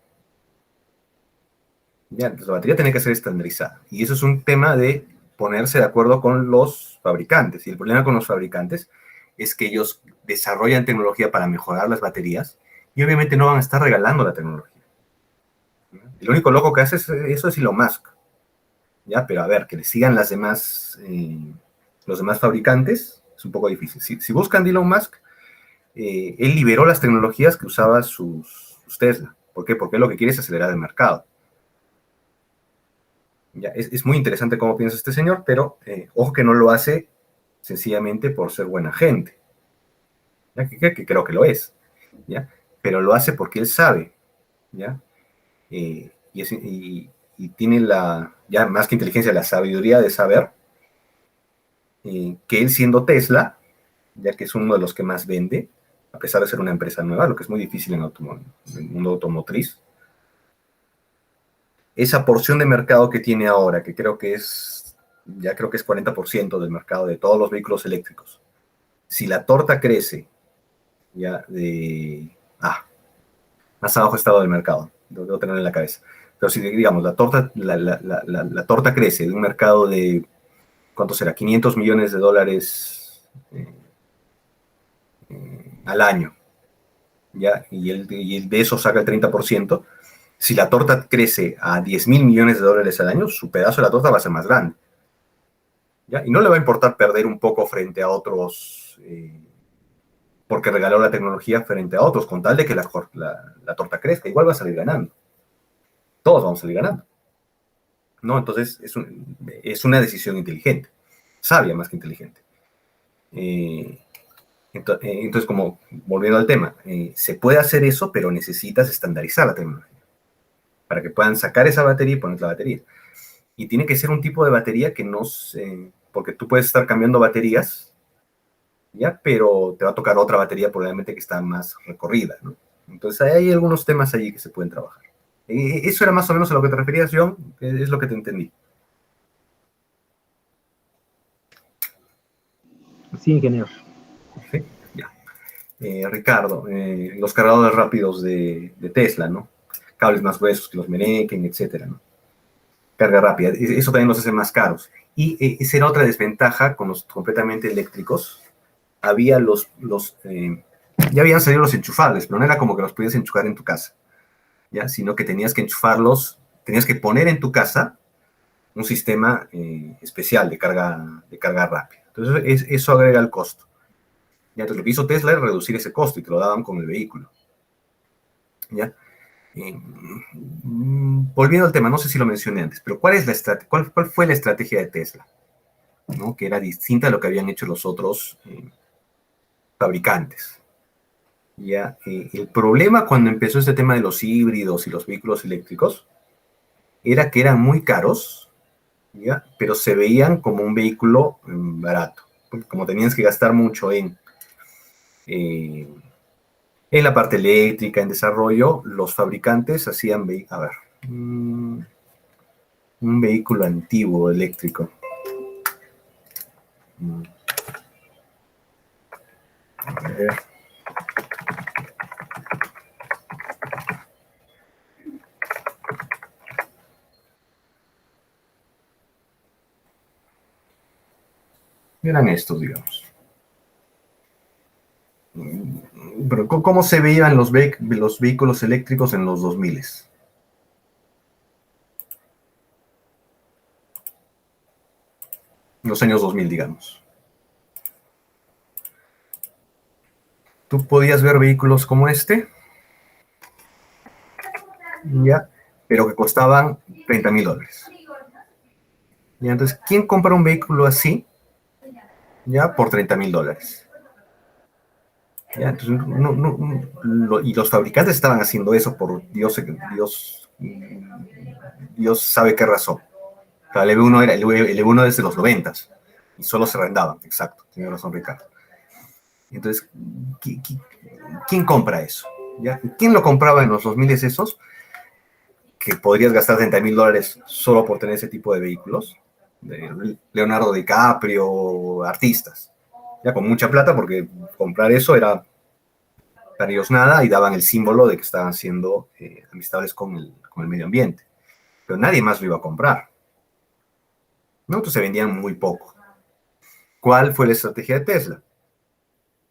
¿Ya? Entonces, la batería tiene que ser estandarizada. Y eso es un tema de ponerse de acuerdo con los fabricantes. Y el problema con los fabricantes es que ellos desarrollan tecnología para mejorar las baterías y obviamente no van a estar regalando la tecnología. El único loco que hace eso es Elon Musk. ¿Ya? Pero a ver, que le sigan los demás fabricantes es un poco difícil. Si buscan Elon Musk, él liberó las tecnologías que usaba sus Tesla. ¿Por qué? Porque lo que quiere es acelerar el mercado. Ya, es muy interesante cómo piensa este señor, pero ojo que no lo hace sencillamente por ser buena gente, ¿ya? Que creo que lo es, ¿ya? Pero lo hace porque él sabe, ¿ya? Y tiene ya más que inteligencia, la sabiduría de saber que él siendo Tesla, ya que es uno de los que más vende, a pesar de ser una empresa nueva, lo que es muy difícil en el mundo automotriz, esa porción de mercado que tiene ahora, que ya creo que es 40% del mercado de todos los vehículos eléctricos. Si la torta crece, ya más abajo estado del mercado, debo tener en la cabeza. Pero si, digamos, la torta crece de un mercado de, ¿cuánto será? $500 millones al año, ¿ya? Y él de eso saca el 30%. Si la torta crece a $10,000 millones al año, su pedazo de la torta va a ser más grande. ¿Ya? Y no le va a importar perder un poco frente a otros, porque regaló la tecnología frente a otros, con tal de que la torta crezca. Igual va a salir ganando. Todos vamos a salir ganando. ¿No? Entonces, es una decisión inteligente. Sabia más que inteligente. Entonces, como volviendo al tema, se puede hacer eso, pero necesitas estandarizar la tecnología para que puedan sacar esa batería y poner la batería. Y tiene que ser un tipo de batería que no se... Porque tú puedes estar cambiando baterías, ¿ya? Pero te va a tocar otra batería probablemente que está más recorrida, ¿no? Entonces hay algunos temas allí que se pueden trabajar. Eso era más o menos a lo que te referías, John, es lo que te entendí. Sí, ingeniero. Sí, ya. Ricardo, los cargadores rápidos de Tesla, ¿no? Cables más gruesos que los Menequen, etcétera, ¿no? Carga rápida. Eso también los hace más caros. Y esa era otra desventaja con los completamente eléctricos. Había ya habían salido los enchufables, pero no era como que los podías enchufar en tu casa, ¿ya? Sino que tenías que enchufarlos, tenías que poner en tu casa un sistema especial de carga rápida. Entonces, eso agrega el costo. ¿Ya? Entonces, lo que hizo Tesla es reducir ese costo y te lo daban con el vehículo. ¿Ya? Volviendo al tema, no sé si lo mencioné antes, pero ¿cuál fue la estrategia de Tesla? ¿No? Que era distinta a lo que habían hecho los otros fabricantes. ¿Ya? El problema cuando empezó este tema de los híbridos y los vehículos eléctricos era que eran muy caros, ¿ya? Pero se veían como un vehículo barato, porque como tenías que gastar mucho eh, en la parte eléctrica, en desarrollo, los fabricantes hacían, un vehículo antiguo eléctrico. A ver. Eran estos, digamos. Pero ¿cómo se veían los vehículos eléctricos en los 2000? Los años 2000, digamos. Tú podías ver vehículos como este, ¿ya? Pero que costaban $30,000. ¿Ya? Entonces, ¿quién compra un vehículo así, ya, por $30,000? ¿Ya? Entonces, y los fabricantes estaban haciendo eso por Dios sabe qué razón. O sea, el EV1 es de los 90 y solo se arrendaban, exacto, tiene razón Ricardo. Entonces, ¿quién compra eso? ¿Ya? ¿Quién lo compraba en los 2000 esos? Que podrías gastar $30,000 solo por tener ese tipo de vehículos. De Leonardo DiCaprio, artistas. Ya con mucha plata, porque comprar eso era para ellos nada y daban el símbolo de que estaban siendo amistables con el medio ambiente. Pero nadie más lo iba a comprar, ¿no? Entonces se vendían muy poco. ¿Cuál fue la estrategia de Tesla?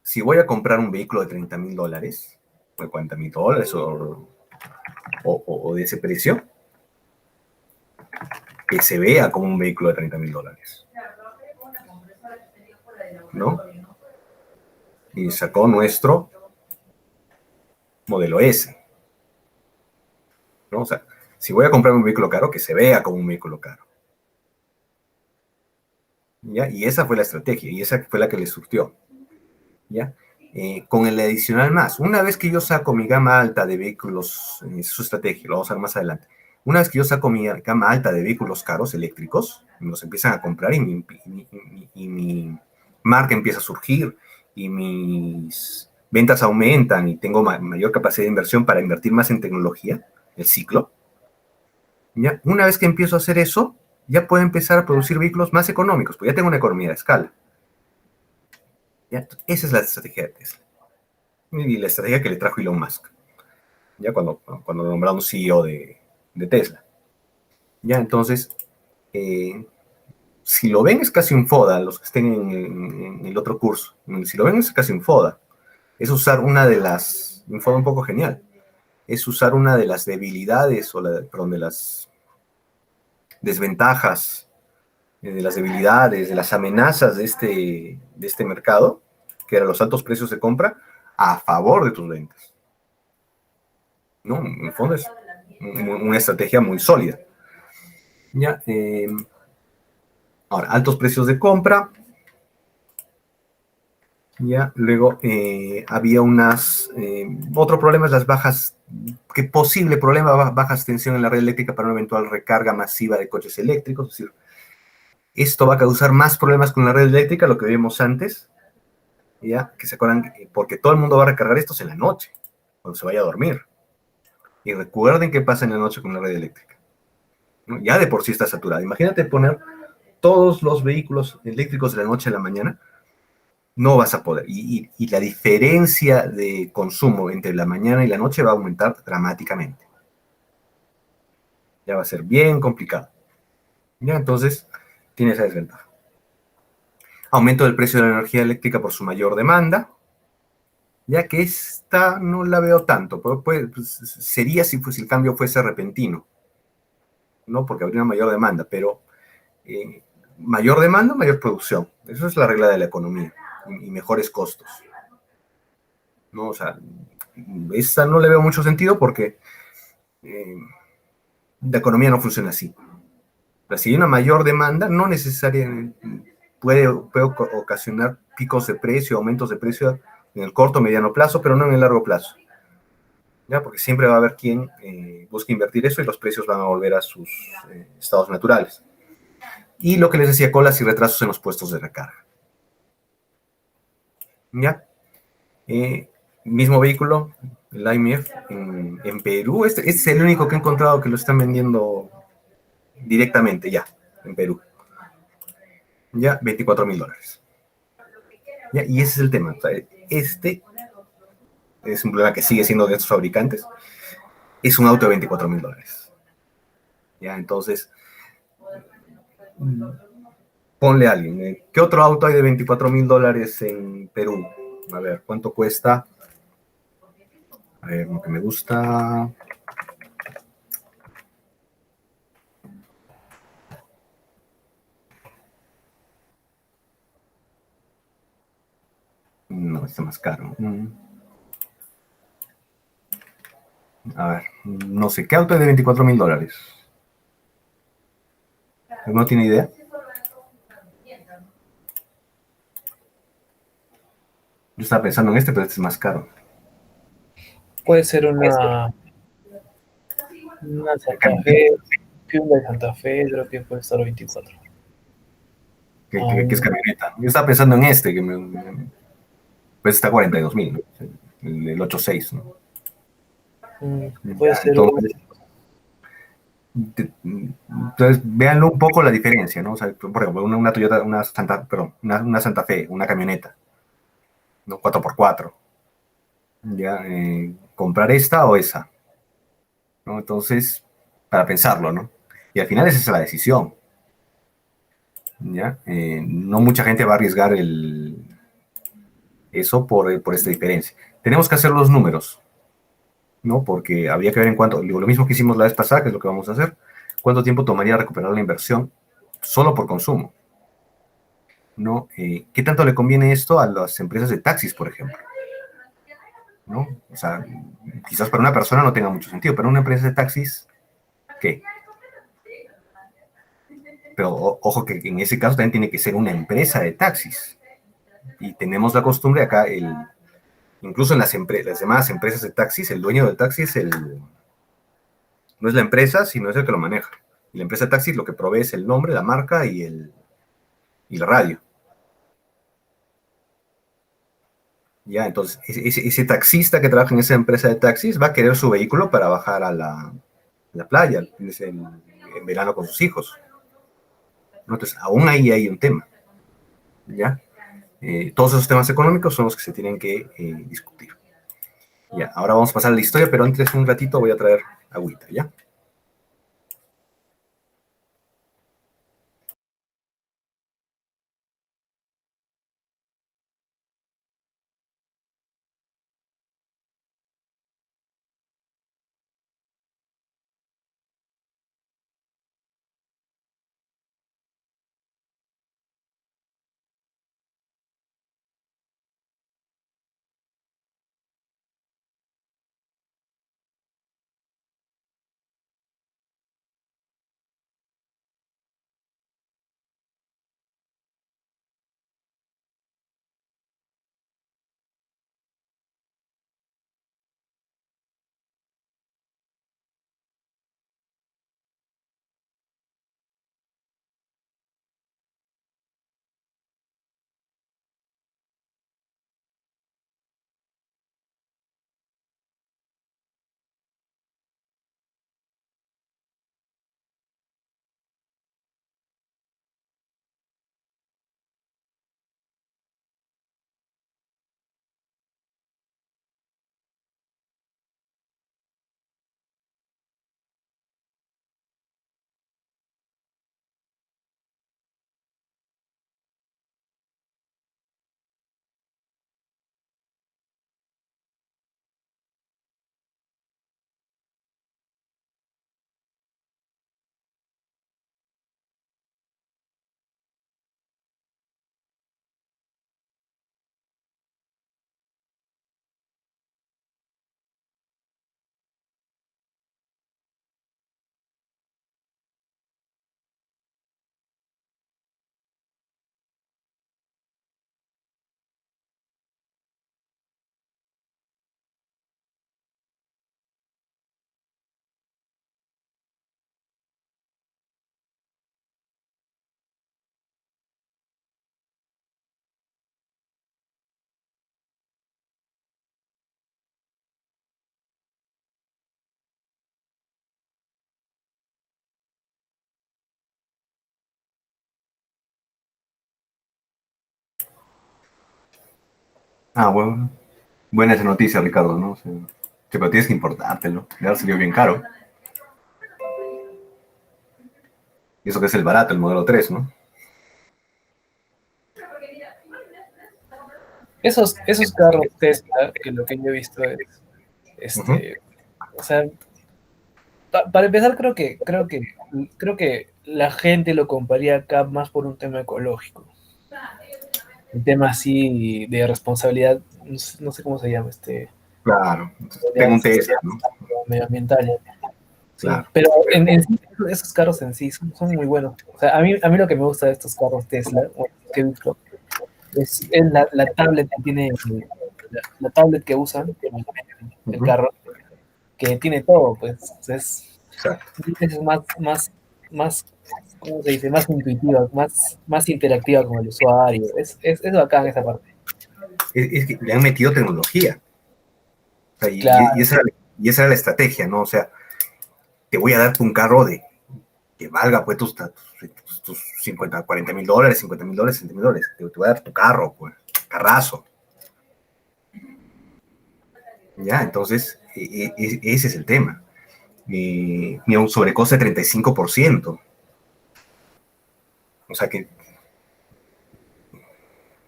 Si voy a comprar un vehículo de $30,000, o de $40,000, o de ese precio, que se vea como un vehículo de $30,000, ¿no? Y sacó nuestro modelo S, ¿no? O sea, si voy a comprar un vehículo caro, que se vea como un vehículo caro. ¿Ya? Y esa fue la estrategia, y esa fue la que le surtió. ¿Ya? Con el adicional más, una vez que yo saco mi gama alta de vehículos, su estrategia, lo vamos a ver más adelante, una vez que yo saco mi gama alta de vehículos caros eléctricos, nos empiezan a comprar y mi marca empieza a surgir y mis ventas aumentan y tengo mayor capacidad de inversión para invertir más en tecnología, el ciclo. ¿Ya? Una vez que empiezo a hacer eso, ya puedo empezar a producir vehículos más económicos, porque ya tengo una economía de escala. ¿Ya? Esa es la estrategia de Tesla. Y la estrategia que le trajo Elon Musk, ya cuando lo nombraron CEO de Tesla. Ya, entonces, si lo ven es casi un FODA, los que estén en el otro curso. Si lo ven es casi un FODA. Es usar un FODA un poco genial. Es usar una de las debilidades, perdón, de las desventajas, de las debilidades, de las amenazas de este mercado, que eran los altos precios de compra, a favor de tus ventas. ¿No? En el fondo es una estrategia muy sólida. ¿Ya? Ahora, altos precios de compra. ¿Ya? Luego había otro problema es las posible problema, bajas tensión en la red eléctrica para una eventual recarga masiva de coches eléctricos. Es decir, esto va a causar más problemas con la red eléctrica, lo que vimos antes, ¿ya? Que se acuerdan, porque todo el mundo va a recargar estos en la noche, cuando se vaya a dormir. Y recuerden qué pasa en la noche con la red eléctrica, ¿no? Ya de por sí está saturada. Imagínate poner todos los vehículos eléctricos de la noche a la mañana, no vas a poder. Y la diferencia de consumo entre la mañana y la noche va a aumentar dramáticamente. Ya va a ser bien complicado. ¿Ya? Entonces, tiene esa desventaja. Aumento del precio de la energía eléctrica por su mayor demanda, ya que esta no la veo tanto, pero pues, sería si el cambio fuese repentino, ¿no? Porque habría una mayor demanda, pero mayor demanda, mayor producción. Eso es la regla de la economía, y mejores costos, ¿no? O sea, esa no le veo mucho sentido porque la economía no funciona así. Pero si hay una mayor demanda, no necesariamente puede ocasionar picos de precio, aumentos de precio en el corto o mediano plazo, pero no en el largo plazo. ¿Ya? Porque siempre va a haber quien busque invertir eso y los precios van a volver a sus estados naturales. Y lo que les decía, colas y retrasos en los puestos de recarga. ¿Ya? Mismo vehículo, el IMF, en Perú. Este es el único que he encontrado que lo están vendiendo directamente ya, en Perú. Ya, $24,000. ¿Ya? Y ese es el tema. O sea, este es un problema que sigue siendo de estos fabricantes. Es un auto de $24,000. ¿Ya? Entonces, ponle a alguien. ¿Qué otro auto hay de $24,000 en Perú? A ver, ¿cuánto cuesta? A ver, lo que me gusta. No, está más caro. A ver, no sé, ¿qué auto hay de $24,000? ¿No tiene idea? Yo estaba pensando en este, pero este es más caro. Puede ser una Santa Fe, Hyundai Santa Fe, creo que puede estar 24. Que es camioneta. Yo estaba pensando en este, pues está 42,000, ¿no? El 86, ¿no? Puede Ya, ser un... entonces, véanlo un poco la diferencia, ¿no? O sea, por ejemplo, una Toyota, una Santa Fe, una camioneta, ¿no? 4x4. Ya, comprar esta o esa, ¿no? Entonces, para pensarlo, ¿no? Y al final esa es la decisión, ¿ya? No mucha gente va a arriesgar eso por esta diferencia. Tenemos que hacer los números, ¿no? Porque habría que ver en cuánto, lo mismo que hicimos la vez pasada, que es lo que vamos a hacer, cuánto tiempo tomaría recuperar la inversión solo por consumo, ¿no? ¿Qué tanto le conviene esto a las empresas de taxis, por ejemplo? ¿No? O sea, quizás para una persona no tenga mucho sentido, pero una empresa de taxis, ¿qué? Pero ojo que en ese caso también tiene que ser una empresa de taxis. Y tenemos la costumbre acá, incluso en las demás empresas de taxis, el dueño del taxi no es la empresa, sino es el que lo maneja. Y la empresa de taxis lo que provee es el nombre, la marca y la radio. Ya, entonces, ese taxista que trabaja en esa empresa de taxis va a querer su vehículo para bajar a la playa en verano con sus hijos. ¿No? Entonces, aún ahí hay un tema. ¿Ya? Todos esos temas económicos son los que se tienen que discutir. Ya, ahora vamos a pasar a la historia, pero antes un ratito voy a traer agüita, ¿ya? Ah, bueno, buena esa noticia, Ricardo, ¿no? O sea, pero tienes que importártelo. Ya salió bien caro. Y eso que es el barato, el modelo 3, ¿no? Esos carros Tesla, que lo que yo he visto es, Ujú. o sea, para empezar creo que la gente lo compraría acá más por un tema ecológico, un tema así de responsabilidad, no sé cómo se llama, Claro. Entonces, tengo responsabilidad un Tesla, social, ¿no? medioambiental. Sí, Claro. pero en sí, esos carros en sí son muy buenos. O sea, a mí lo que me gusta de estos carros Tesla, bueno, que he visto, es la tablet que tiene, la tablet que usan en el Ujú. carro, que tiene todo, pues Exacto. es más, ¿cómo se dice? Más intuitiva, más interactiva con el usuario. Es bacán esa parte. Es que le han metido tecnología. O sea, Claro, y esa era la estrategia, ¿no? O sea, te voy a darte un carro de que valga pues tus 50, $40,000, $50,000, $60,000. Te voy a dar tu carro, pues, carrazo. Ya, entonces, ese es el tema. Ni un sobrecoste de 35%. O sea, que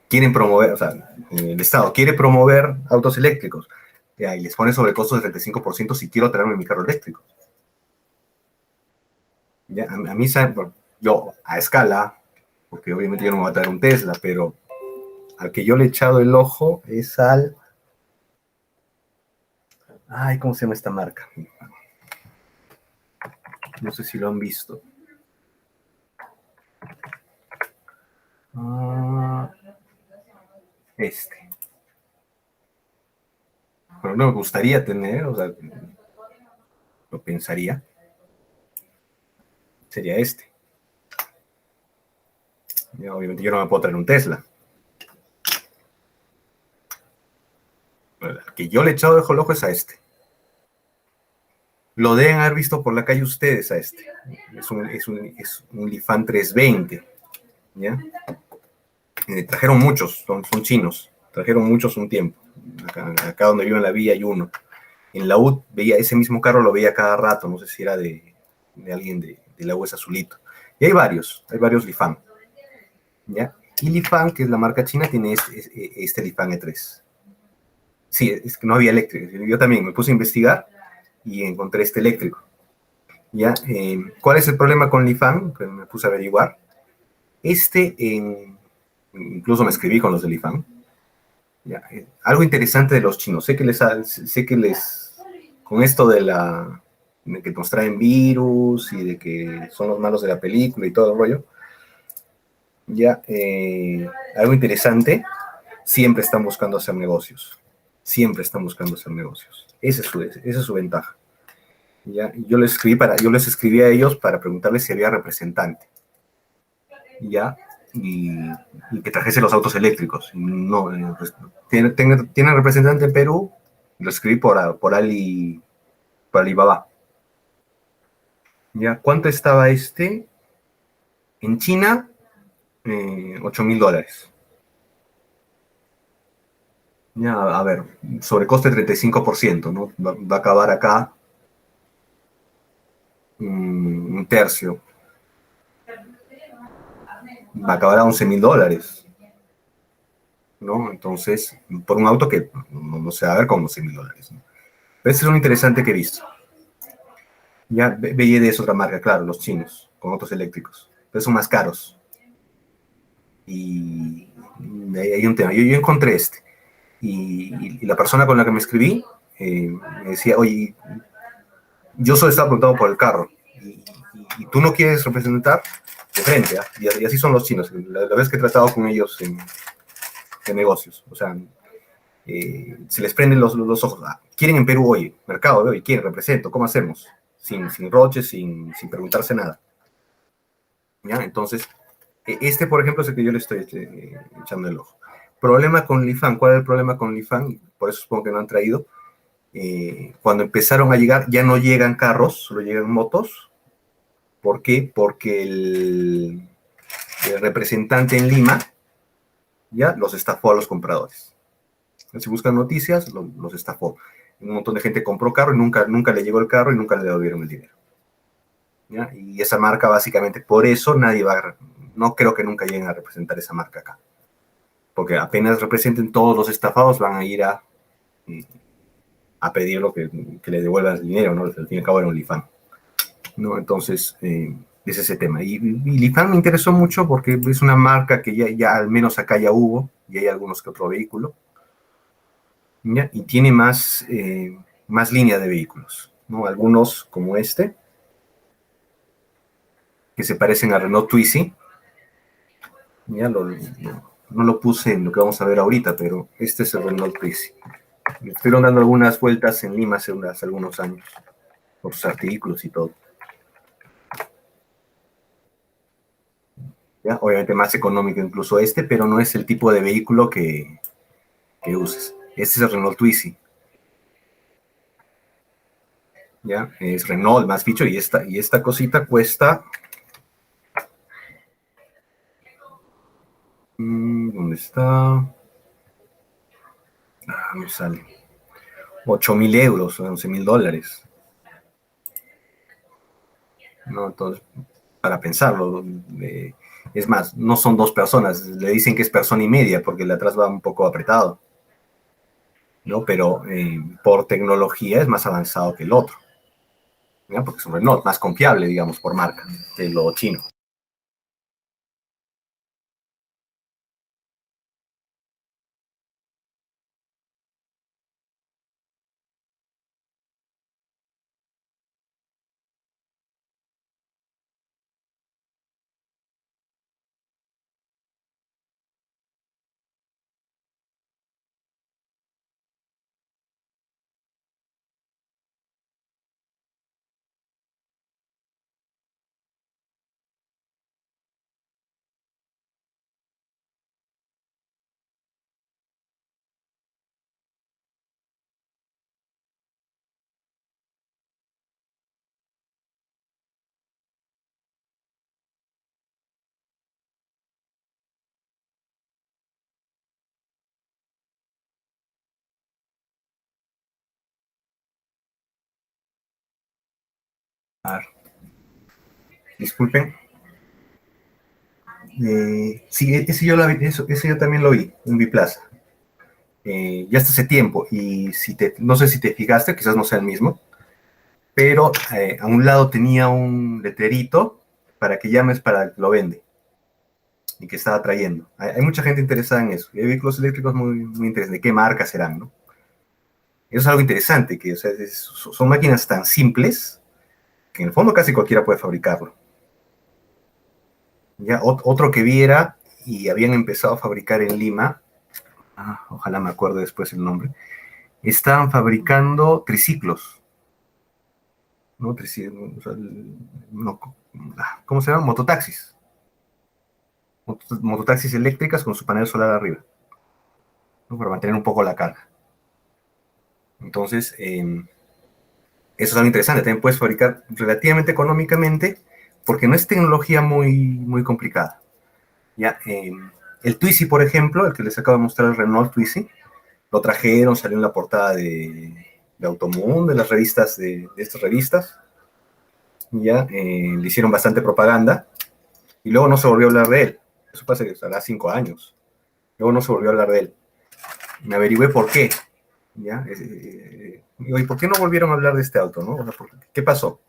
quieren promover, o sea, el Estado quiere promover autos eléctricos. Ya, y les pone sobrecostos de 35% si quiero traerme mi carro eléctrico. Ya, a mí, bueno, yo a escala, porque obviamente yo no me voy a traer un Tesla, pero al que yo le he echado el ojo es al... Ay, ¿cómo se llama esta marca? No sé si lo han visto. Ah, este. Pero no me gustaría tener, o sea, lo pensaría, sería este. Ya, obviamente yo no me puedo traer un Tesla. Al que yo le he echado el ojo es a este. Lo deben haber visto por la calle ustedes a este. Es un Lifan 320. ¿Ya? Trajeron muchos, son chinos. Trajeron muchos un tiempo. Acá donde vivo en la villa hay uno. En la U veía ese mismo carro, lo veía cada rato. No sé si era de alguien de la U, es azulito. Y hay varios Lifan. ¿Ya? Y Lifan, que es la marca china, tiene este Lifan E3. Sí, es que no había eléctrico. Yo también me puse a investigar y encontré este eléctrico. ¿Ya? ¿Cuál es el problema con Lifan? Que me puse a averiguar. Incluso me escribí con los de Lifan. ¿Ya? Algo interesante de los chinos. Sé que con esto de que nos traen virus y de que son los malos de la película y todo el rollo, ya, algo interesante, siempre están buscando hacer negocios. Siempre están buscando hacer negocios. Esa es su ventaja. ¿Ya? Yo les escribí a ellos para preguntarles si había representante. ¿Ya? Y que trajese los autos eléctricos. No, pues, tiene representante en Perú, lo escribí por Alibaba. ¿Ya? ¿Cuánto estaba este? En China, $8,000. Ya, a ver, sobrecoste 35%, ¿no? Va a acabar acá un tercio. Va a acabar a $11,000, ¿no? Entonces, por un auto que no se va a ver como $11,000, ¿no? Pero ese es un interesante que he visto. Ya, BYD es otra marca, claro, los chinos, con autos eléctricos. Pero son más caros. Y hay un tema. Yo encontré este. Y la persona con la que me escribí me decía, oye, yo solo estaba preguntando por el carro. Y tú no quieres representar de frente. ¿Eh? Y así son los chinos. La vez que he tratado con ellos en negocios. O sea, se les prenden los ojos. Ah, quieren en Perú, oye, mercado de hoy, quieren, represento, ¿cómo hacemos? Sin roches, sin preguntarse nada. ¿Ya? Entonces, por ejemplo, es el que yo le estoy echando el ojo. Problema con Lifan, ¿cuál es el problema con Lifan? Por eso supongo que no han traído. Cuando empezaron a llegar, ya no llegan carros, solo llegan motos. ¿Por qué? Porque el representante en Lima ya los estafó a los compradores. Si buscan noticias, los estafó. Un montón de gente compró carro y nunca le llegó el carro y nunca le devolvieron el dinero. ¿Ya? Y esa marca, básicamente, por eso nadie no creo que nunca lleguen a representar esa marca acá. Porque apenas representen, todos los estafados van a ir a pedir que le devuelvan el dinero, ¿no? Al fin y al cabo era un Lifan, ¿no? Entonces, es ese tema. Y Lifan me interesó mucho porque es una marca que ya al menos acá ya hubo, y hay algunos que otro vehículo, ¿ya? Y tiene más línea de vehículos, ¿no? Algunos como este, que se parecen a Renault Twizy, ya no lo puse en lo que vamos a ver ahorita, pero este es el Renault Twizy. Estuvieron dando algunas vueltas en Lima hace algunos años, por sus artículos y todo. ¿Ya? Obviamente más económico incluso pero no es el tipo de vehículo que uses. Este es el Renault Twizy. ¿Ya? Es Renault más ficho y esta cosita cuesta... ¿Dónde está? No sale. 8.000 euros, 11.000 dólares. ¿No? Entonces, para pensarlo, es más, no son dos personas, le dicen que es persona y media porque el de atrás va un poco apretado, ¿no? Pero por tecnología es más avanzado que el otro, ¿no? Porque es un Renault más confiable, digamos, por marca, que lo chino. Disculpen. Sí, ese yo también lo vi en Biplaza. Ya hasta hace tiempo. Y no sé si te fijaste, quizás no sea el mismo, pero a un lado tenía un letrerito para que llames para el que lo vende y que estaba trayendo. Hay mucha gente interesada en eso. Y hay vehículos eléctricos muy, muy interesantes. ¿De qué marca serán, no? Eso es algo interesante, que o sea, son máquinas tan simples que en el fondo casi cualquiera puede fabricarlo. Ya, otro que viera y habían empezado a fabricar en Lima, ojalá me acuerde después el nombre, estaban fabricando triciclos, ¿no? O sea, ¿cómo se llama? Mototaxis. Mototaxis eléctricas con su panel solar arriba, ¿no? Para mantener un poco la carga. Entonces, eso es algo interesante. También puedes fabricar relativamente económicamente porque no es tecnología muy, muy complicada. ¿Ya? El Twizy, por ejemplo, el que les acabo de mostrar, el Renault Twizy, lo trajeron, salió en la portada de Automundo, de las revistas, de estas revistas. Ya le hicieron bastante propaganda y luego no se volvió a hablar de él. Eso pasa que hará 5 años. Luego no se volvió a hablar de él. Me averigüé por qué. ¿Ya? Digo, ¿y por qué no volvieron a hablar de este auto? ¿No? O sea, ¿qué pasó?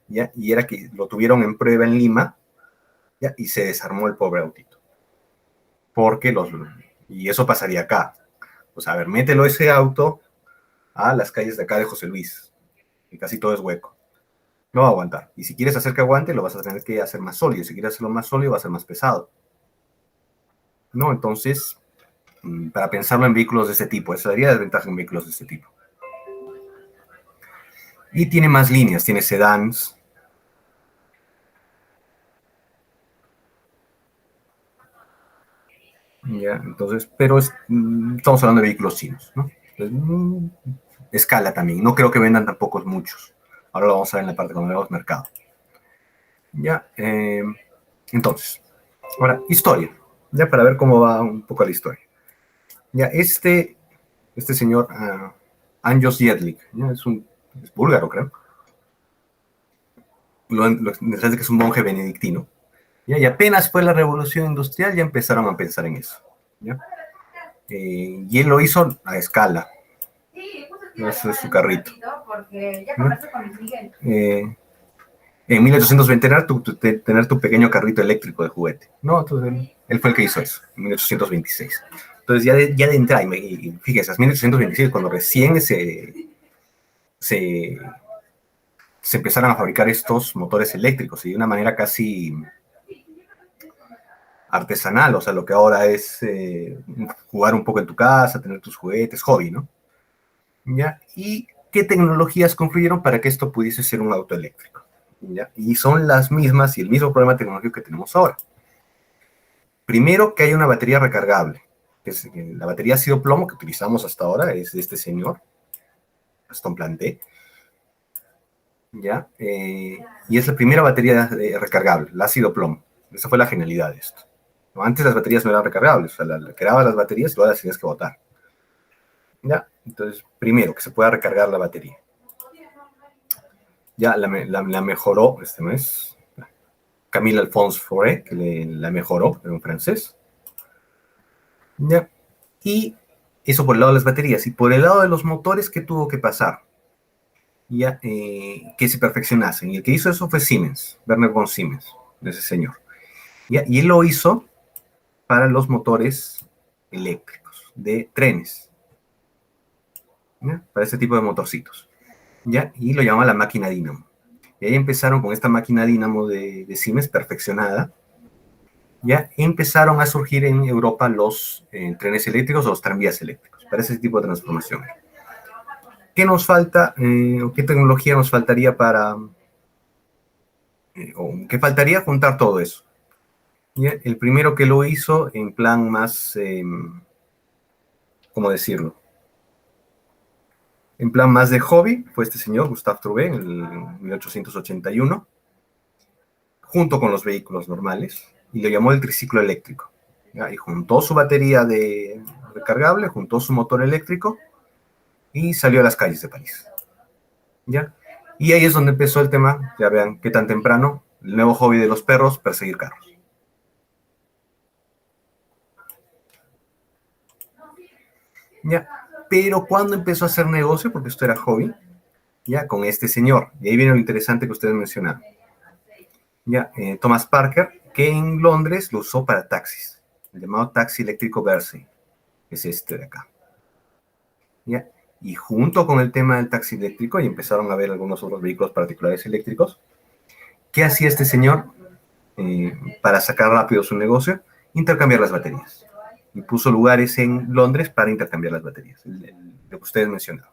¿Ya? Y era que lo tuvieron en prueba en Lima, ¿ya? Y se desarmó el pobre autito. Y eso pasaría acá. O sea, a ver, mételo ese auto a las calles de acá de José Luis, y casi todo es hueco. No va a aguantar. Y si quieres hacer que aguante, lo vas a tener que hacer más sólido. Si quieres hacerlo más sólido, va a ser más pesado. ¿No? Entonces, para pensarlo en vehículos de este tipo, esa sería la desventaja en vehículos de este tipo. Y tiene más líneas, tiene sedans. ¿Ya? Entonces, pero estamos hablando de vehículos chinos, ¿no? Entonces, escala también. No creo que vendan tampoco muchos. Ahora lo vamos a ver en la parte cuando veamos mercado. Ya, entonces, ahora, historia. Ya para ver cómo va un poco la historia. Ya, este señor Anjos Jedlik, ¿ya? Es búlgaro, creo. Lo interesante es que es un monje benedictino. ¿Ya? Y apenas fue la revolución industrial, ya empezaron a pensar en eso. ¿Ya? Y él lo hizo a escala. Ese es su carrito. ¿No? En 1820 tener tu pequeño carrito eléctrico de juguete. No, entonces él fue el que hizo eso, en 1826. Entonces ya de entrada, y fíjense, en 1826, cuando recién se empezaron a fabricar estos motores eléctricos y de una manera casi artesanal, o sea, lo que ahora es jugar un poco en tu casa, tener tus juguetes, hobby, ¿no? ¿Ya? ¿Y qué tecnologías confluyeron para que esto pudiese ser un auto eléctrico? ¿Ya? Y son las mismas y el mismo problema tecnológico que tenemos ahora. Primero, que hay una batería recargable. La batería ácido plomo que utilizamos hasta ahora es de este señor, Aston Planté. ¿Ya? Y es la primera batería recargable, el ácido plomo. Esa fue la genialidad de esto. ¿No? Antes las baterías no eran recargables, o sea, creabas las baterías y luego las tenías que botar. ¿Ya? Entonces, primero, que se pueda recargar la batería. Ya la mejoró, este no es Camille Alphonse Fauré, que la mejoró, en francés. ¿Ya? Y eso por el lado de las baterías. Y por el lado de los motores, ¿qué tuvo que pasar? Ya, que se perfeccionasen. Y el que hizo eso fue Siemens, Werner von Siemens, ese señor. ¿Ya? Y él lo hizo para los motores eléctricos de trenes. ¿Ya? Para este tipo de motorcitos. ¿Ya? Y lo llama la máquina dínamo. Y ahí empezaron con esta máquina dínamo de Siemens perfeccionada. Ya empezaron a surgir en Europa los trenes eléctricos o los tranvías eléctricos para ese tipo de transformación. ¿Qué nos falta o qué tecnología nos faltaría para, o qué faltaría juntar todo eso? ¿Ya? El primero que lo hizo en plan más, ¿cómo decirlo? En plan más de hobby fue este señor, Gustave Trouvé, en 1881, junto con los vehículos normales, y lo llamó el triciclo eléctrico. ¿Ya? Y juntó su batería recargable, juntó su motor eléctrico y salió a las calles de París. ¿Ya? Y ahí es donde empezó el tema, ya vean qué tan temprano, el nuevo hobby de los perros, perseguir carros. ¿Ya? Pero cuando empezó a hacer negocio, porque esto era hobby, ya con este señor, y ahí viene lo interesante que ustedes mencionaron, ya, Thomas Parker, que en Londres lo usó para taxis, el llamado taxi eléctrico Bercy, que es este de acá. ¿Ya? Y junto con el tema del taxi eléctrico, y empezaron a ver algunos otros vehículos particulares eléctricos, ¿qué hacía este señor para sacar rápido su negocio? Intercambiar las baterías. Y puso lugares en Londres para intercambiar las baterías, lo que ustedes mencionaron.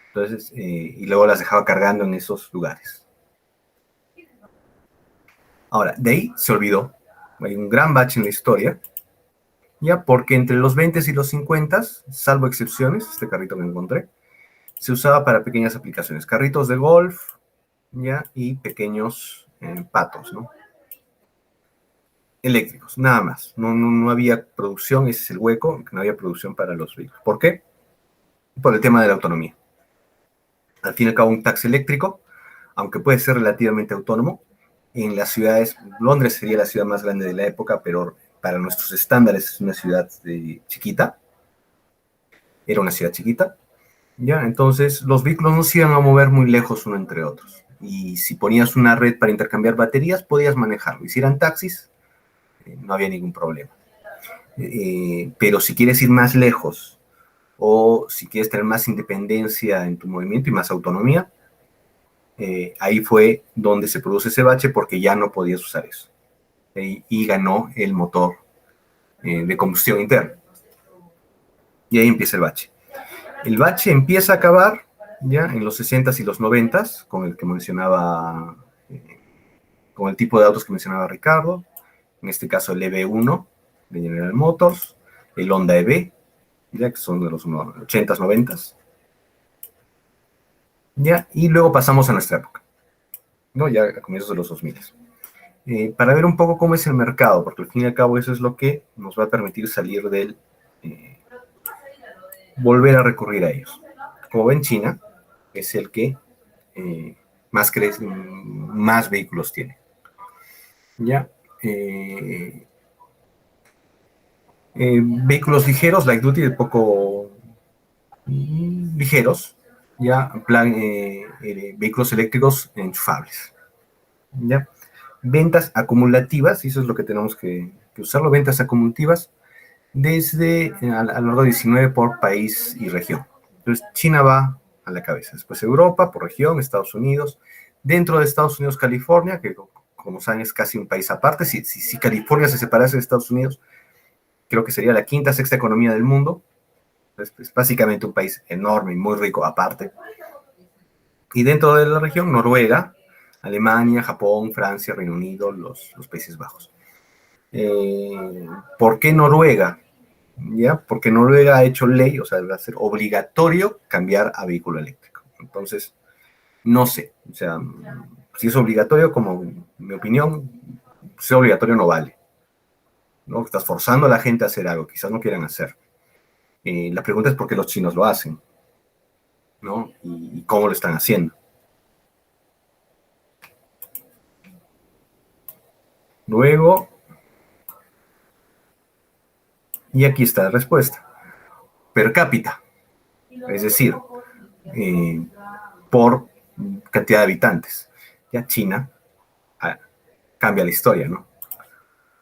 Entonces, y luego las dejaba cargando en esos lugares. Ahora, de ahí se olvidó. Hay un gran bache en la historia, ya, porque entre los 20 y los 50, salvo excepciones, este carrito que encontré, se usaba para pequeñas aplicaciones, carritos de golf, ya, y pequeños patos, ¿no? Eléctricos, nada más. No había producción, ese es el hueco, que no había producción para los vehículos. ¿Por qué? Por el tema de la autonomía. Al fin y al cabo, un taxi eléctrico, aunque puede ser relativamente autónomo, en las ciudades, Londres sería la ciudad más grande de la época, pero para nuestros estándares es una ciudad chiquita, era una ciudad chiquita, ¿ya? Entonces los vehículos no se iban a mover muy lejos uno entre otros, y si ponías una red para intercambiar baterías, podías manejarlo, y si eran taxis, no había ningún problema. Pero si quieres ir más lejos, o si quieres tener más independencia en tu movimiento y más autonomía, ahí fue donde se produce ese bache porque ya no podías usar eso. Y ganó el motor de combustión interna. Y ahí empieza el bache. El bache empieza a acabar ya en los 60s y los 90s, con el que mencionaba, con el tipo de autos que mencionaba Ricardo, en este caso el EV1 de General Motors, el Honda EV, ya que son de los 80s, 90s. Ya, y luego pasamos a nuestra época, ¿no? Ya a comienzos de los 2000. Para ver un poco cómo es el mercado, porque al fin y al cabo eso es lo que nos va a permitir salir volver a recurrir a ellos. Como ven, China es el que más crece, más vehículos tiene. ¿Ya? Vehículos ligeros, light duty, de poco ligeros, ya, en plan, vehículos eléctricos enchufables, ya. Ventas acumulativas, y eso es lo que tenemos que usarlo, ventas acumulativas desde a lo largo de 19 por país y región. Entonces, China va a la cabeza, después Europa por región, Estados Unidos, dentro de Estados Unidos, California, que como saben es casi un país aparte, si California se separase de Estados Unidos, creo que sería la quinta, sexta economía del mundo. Es básicamente un país enorme y muy rico aparte. Y dentro de la región, Noruega, Alemania, Japón, Francia, Reino Unido, los Países Bajos. ¿Por qué Noruega? ¿Ya? Porque Noruega ha hecho ley, o sea, va a ser obligatorio cambiar a vehículo eléctrico. Entonces, no sé, o sea, si es obligatorio, como mi opinión, ser obligatorio no vale, ¿no? Estás forzando a la gente a hacer algo, quizás no quieran hacer. La pregunta es por qué los chinos lo hacen, ¿no? Y cómo lo están haciendo. Luego, y aquí está la respuesta, per cápita, es decir, eh, por cantidad de habitantes. Ya China cambia la historia, ¿no?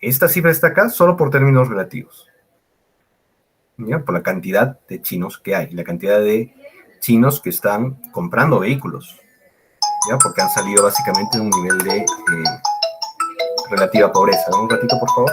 Esta cifra está acá solo por términos relativos, ¿ya? Por la cantidad de chinos que hay, la cantidad de chinos que están comprando vehículos, ¿ya? Porque han salido básicamente de un nivel de relativa pobreza. ¿No? Un ratito, por favor.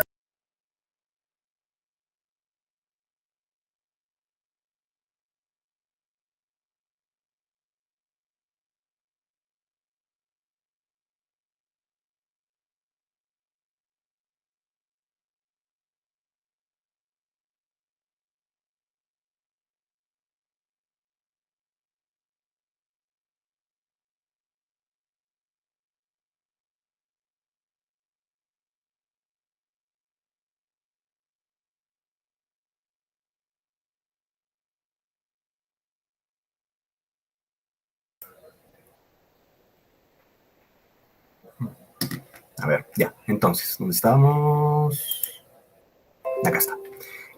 A ver, ya. Entonces, ¿dónde estamos? Acá está.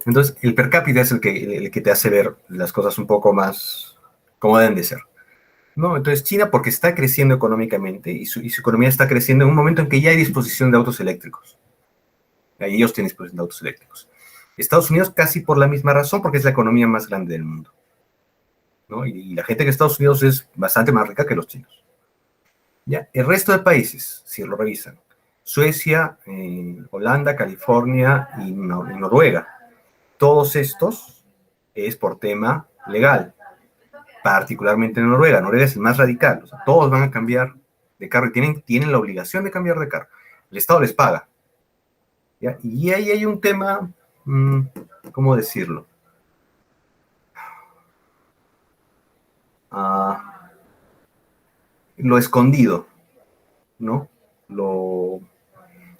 Entonces, el per cápita es el que te hace ver las cosas un poco más como deben de ser. ¿No? Entonces, China, porque está creciendo económicamente y su economía está creciendo en un momento en que ya hay disposición de autos eléctricos. Ahí ellos tienen disposición de autos eléctricos. Estados Unidos casi por la misma razón, porque es la economía más grande del mundo. ¿No? Y la gente de Estados Unidos es bastante más rica que los chinos. ¿Ya? El resto de países, si lo revisan, Suecia, Holanda, California y Noruega, todos estos es por tema legal, particularmente en Noruega. Noruega es el más radical, o sea, todos van a cambiar de carro y tienen la obligación de cambiar de carro. El Estado les paga. ¿Ya? Y ahí hay un tema, ¿cómo decirlo? Lo escondido, ¿no?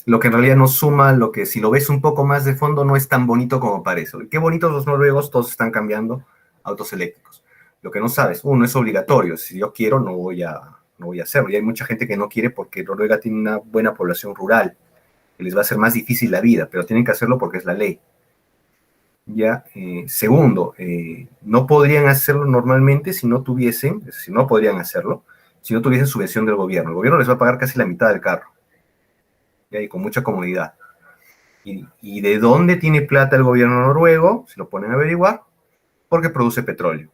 Lo que en realidad no suma, lo que si lo ves un poco más de fondo no es tan bonito como parece. Qué bonitos los noruegos, todos están cambiando autos eléctricos. Lo que no sabes, uno es obligatorio, si yo quiero no voy a hacerlo. Y hay mucha gente que no quiere porque Noruega tiene una buena población rural, que les va a hacer más difícil la vida, pero tienen que hacerlo porque es la ley. Ya, segundo, no podrían hacerlo normalmente si no tuviesen, es decir, no podrían hacerlo, si no tuviesen subvención del gobierno. El gobierno les va a pagar casi la mitad del carro, ¿ya? Y con mucha comodidad. ¿Y de dónde tiene plata el gobierno noruego? Si lo ponen a averiguar, porque produce petróleo.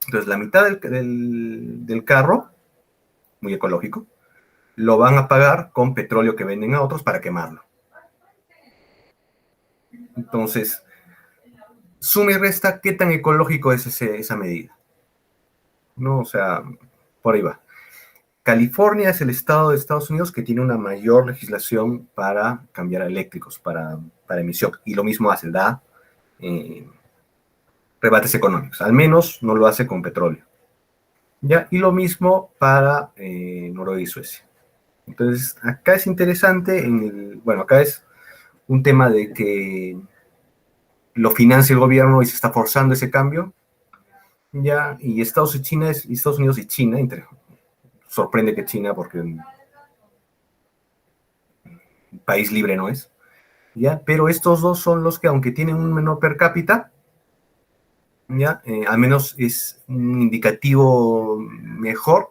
Entonces, la mitad del carro, muy ecológico, lo van a pagar con petróleo que venden a otros para quemarlo. Entonces, suma y resta, ¿qué tan ecológico es esa medida? No, o sea, por ahí va. California es el estado de Estados Unidos que tiene una mayor legislación para cambiar a eléctricos, para emisión. Y lo mismo hace, da rebates económicos. Al menos no lo hace con petróleo. ¿Ya? Y lo mismo para Noruega y Suecia. Entonces, acá es interesante, bueno, acá es un tema de que lo financia el gobierno y se está forzando ese cambio, ya, y Estados Unidos y China, sorprende que China, porque un país libre no es, ya, pero estos dos son los que, aunque tienen un menor per cápita, ya, al menos es un indicativo mejor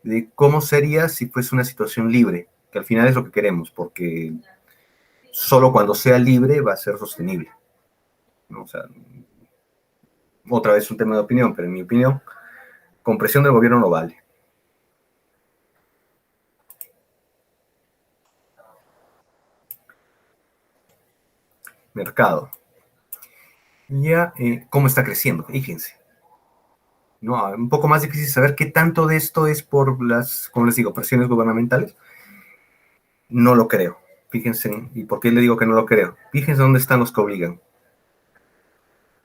de cómo sería si fuese una situación libre, que al final es lo que queremos, porque solo cuando sea libre va a ser sostenible, ¿no? O sea, otra vez un tema de opinión, pero en mi opinión, con presión del gobierno no vale. Mercado. Ya, ¿cómo está creciendo? Fíjense. ¿No? Un poco más difícil saber qué tanto de esto es por las, como les digo, presiones gubernamentales. No lo creo. Fíjense, ¿y por qué le digo que no lo creo? Fíjense dónde están los que obligan,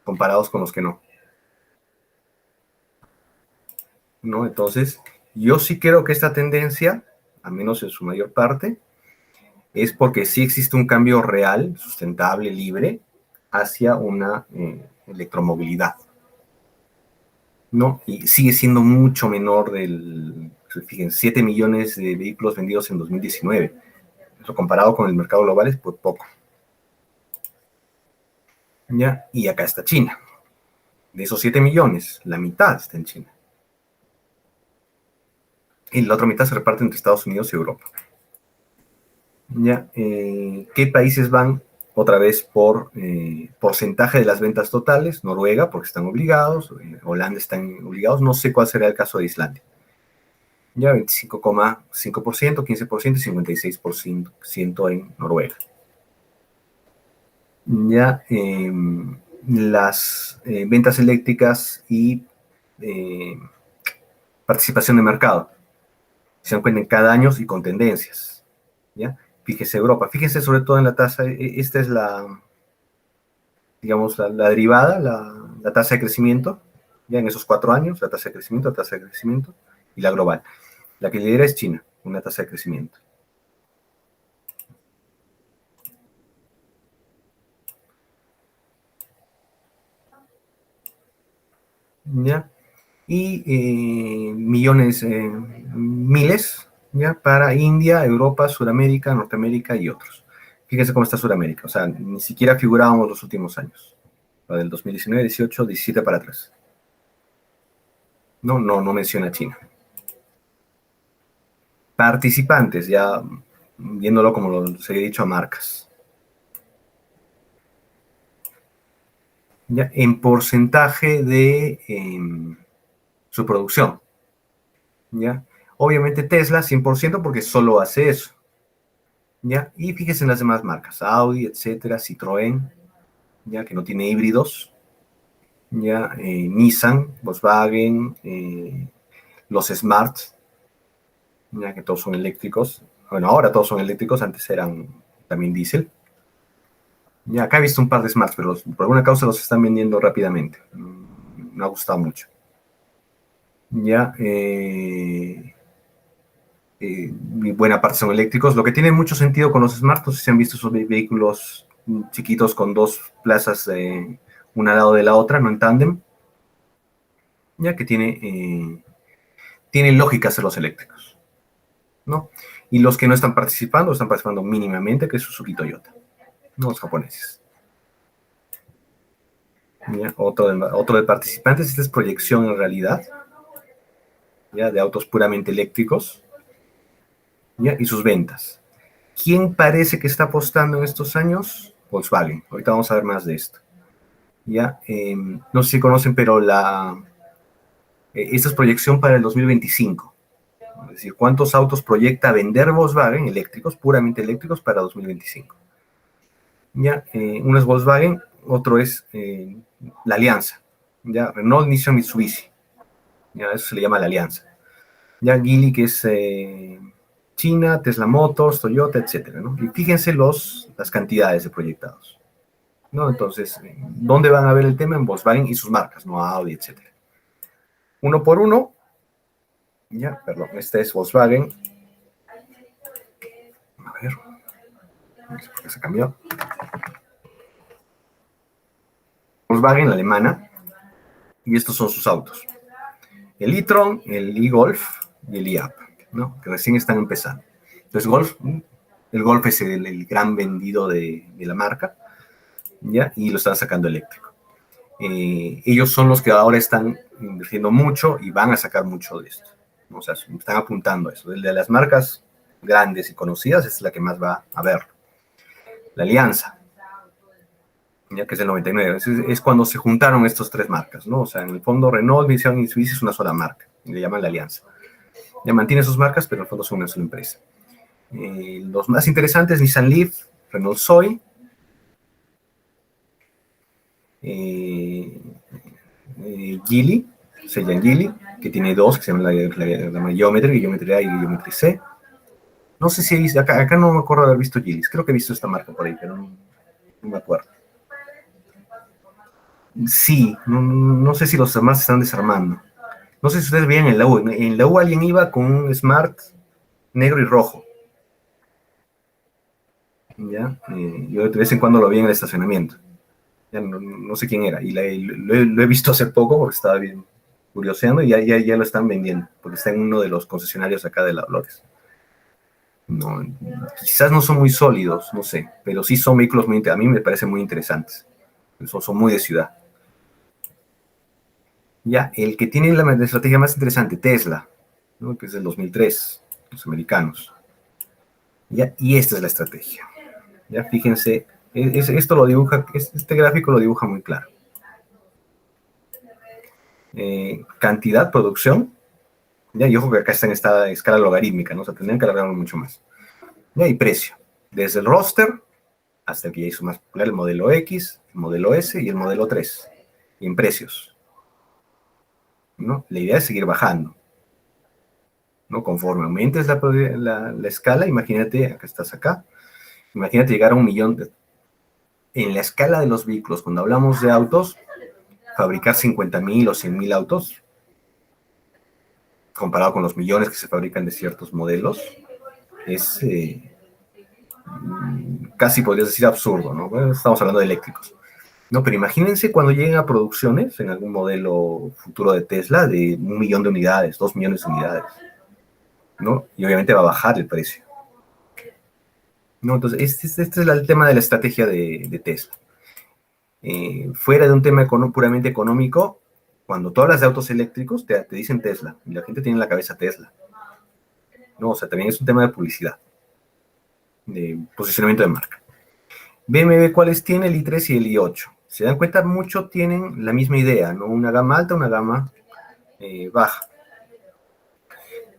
comparados con los que no. ¿No? Entonces, yo sí creo que esta tendencia, al menos en su mayor parte, es porque sí existe un cambio real, sustentable, libre, hacia una electromovilidad, ¿no? Y sigue siendo mucho menor fíjense, 7 millones de vehículos vendidos en 2019. Eso comparado con el mercado global es pues poco. ¿Ya? Y acá está China. De esos 7 millones, la mitad está en China. Y la otra mitad se reparte entre Estados Unidos y Europa. ¿Ya? ¿Qué países van? Otra vez por porcentaje de las ventas totales. Noruega, porque están obligados. Holanda están obligados. No sé cuál será el caso de Islandia. Ya 25,5%, 15% y 56% en Noruega. Ya las ventas eléctricas y participación de mercado se dan cuenta en cada año y con tendencias. ¿Ya? Fíjese Europa, fíjese sobre todo en la tasa, esta es la, digamos, la derivada, la tasa de crecimiento, ya en esos 4 años, la tasa de crecimiento y la global. La que lidera es China, una tasa de crecimiento. ¿Ya? Y millones, miles, ¿ya? Para India, Europa, Sudamérica, Norteamérica y otros. Fíjense cómo está Sudamérica, o sea, ni siquiera figurábamos los últimos años, la del 2019, 18, 17 para atrás. No menciona China. Participantes, ya viéndolo como se había dicho a marcas. Ya, en porcentaje de su producción. ¿Ya? Obviamente Tesla 100% porque solo hace eso. ¿Ya? Y fíjese en las demás marcas, Audi, etcétera, Citroën, ya que no tiene híbridos, ya Nissan, Volkswagen, los Smart, ya que todos son eléctricos. Bueno, ahora todos son eléctricos, antes eran también diésel. Ya acá he visto un par de Smart, pero por alguna causa los están vendiendo rápidamente. Me ha gustado mucho. Ya, buena parte son eléctricos, lo que tiene mucho sentido con los Smart, no sé si han visto esos vehículos chiquitos con dos plazas, una al lado de la otra, no en tándem, ya que tiene lógica ser los eléctricos, ¿no? Y los que no están participando mínimamente, que es Suzuki y Toyota, no los japoneses. ¿Ya? Otro de participantes, esta es proyección en realidad, ¿ya? De autos puramente eléctricos, ¿ya? Y sus ventas. ¿Quién parece que está apostando en estos años? Volkswagen. Ahorita vamos a ver más de esto. ¿Ya? No sé si conocen, pero esta es proyección para el 2025. Es decir, ¿cuántos autos proyecta vender Volkswagen eléctricos, puramente eléctricos, para 2025? ¿Ya? Uno es Volkswagen, otro es la alianza. ¿Ya? Renault, Nissan, Mitsubishi. ¿Ya? Eso se le llama la alianza. Ya Geely, que es China, Tesla Motors, Toyota, etcétera, ¿no? Y fíjense las cantidades de proyectados, ¿no? Entonces, ¿dónde van a ver el tema? En Volkswagen y sus marcas, no Audi, etcétera. Uno por uno, ya, perdón, este es Volkswagen. A ver, no sé por qué se cambió. Volkswagen, la alemana, y estos son sus autos. El e-tron, el e-Golf y el e-Up, ¿no? Que recién están empezando. Entonces, el Golf es el gran vendido de la marca, ¿ya? Y lo están sacando eléctrico. Ellos son los que ahora están invirtiendo mucho y van a sacar mucho de esto. O sea, están apuntando a eso. El de las marcas grandes y conocidas es la que más va a ver. La Alianza, ya que es el 99, es cuando se juntaron estas tres marcas, ¿no? O sea, en el fondo Renault, Nissan y Mitsubishi es una sola marca, y le llaman la Alianza. Ya mantiene sus marcas, pero en el fondo son una sola empresa. Los más interesantes, Nissan Leaf, Renault Zoe, Geely, Seiyan Geely, que tiene dos, que se llaman la Geometry, Geometry A y Geometry C. No sé si he visto, acá no me acuerdo de haber visto Geely, creo que he visto esta marca por ahí, pero no me acuerdo. Sí, no sé si los demás se están desarmando. No sé si ustedes veían en la U. En la U alguien iba con un Smart negro y rojo. ¿Ya? Yo de vez en cuando lo vi en el estacionamiento. Ya no sé quién era. Y lo he visto hace poco porque estaba bien curioseando y ya lo están vendiendo. Porque está en uno de los concesionarios acá de La Dolores. No, quizás no son muy sólidos, no sé. Pero sí son vehículos a mí me parecen muy interesantes. Son muy de ciudad. Ya, el que tiene la estrategia más interesante, Tesla, ¿no? Que es del 2003, los americanos. Ya, y esta es la estrategia. Ya, fíjense, esto lo dibuja, este gráfico lo dibuja muy claro. Cantidad, producción, ya, y ojo que acá está en esta escala logarítmica, ¿no? O sea, tendrían que alargarlo mucho más. Ya, y precio, desde el roster hasta el que ya hizo más popular, el modelo X, el modelo S y el modelo 3, y en precios, ¿no? La idea es seguir bajando, ¿no? Conforme aumentes la escala, imagínate, acá estás acá, imagínate llegar a 1 millón. En la escala de los vehículos, cuando hablamos de autos, fabricar 50.000 o 100.000 autos, comparado con los millones que se fabrican de ciertos modelos, es casi podrías decir absurdo, ¿no? Bueno, estamos hablando de eléctricos. No, pero imagínense cuando lleguen a producciones en algún modelo futuro de Tesla de 1 millón de unidades, 2 millones de unidades, ¿no? Y obviamente va a bajar el precio. ¿No? Entonces, este es el tema de la estrategia de Tesla. Fuera de un tema puramente económico, cuando tú hablas de autos eléctricos, te dicen Tesla, y la gente tiene en la cabeza Tesla. No, o sea, también es un tema de publicidad, de posicionamiento de marca. BMW, ¿cuáles tiene? El i3 y el i8. Se dan cuenta, mucho tienen la misma idea, ¿no? Una gama alta, una gama baja.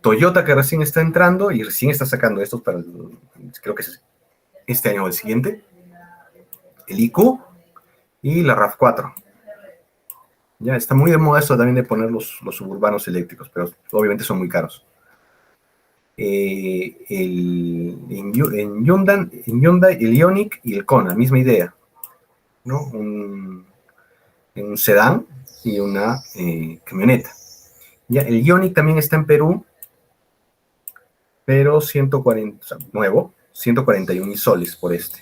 Toyota, que recién está entrando y recién está sacando estos para, creo que es este año o el siguiente, el IQ y la RAV4. Ya está muy de moda esto también de poner los suburbanos eléctricos, pero obviamente son muy caros. En Hyundai, el Ioniq y el Kona, misma idea, ¿no? Un sedán y una camioneta. Ya, el Ioniq también está en Perú, pero 140, o sea, nuevo, 141 soles por este.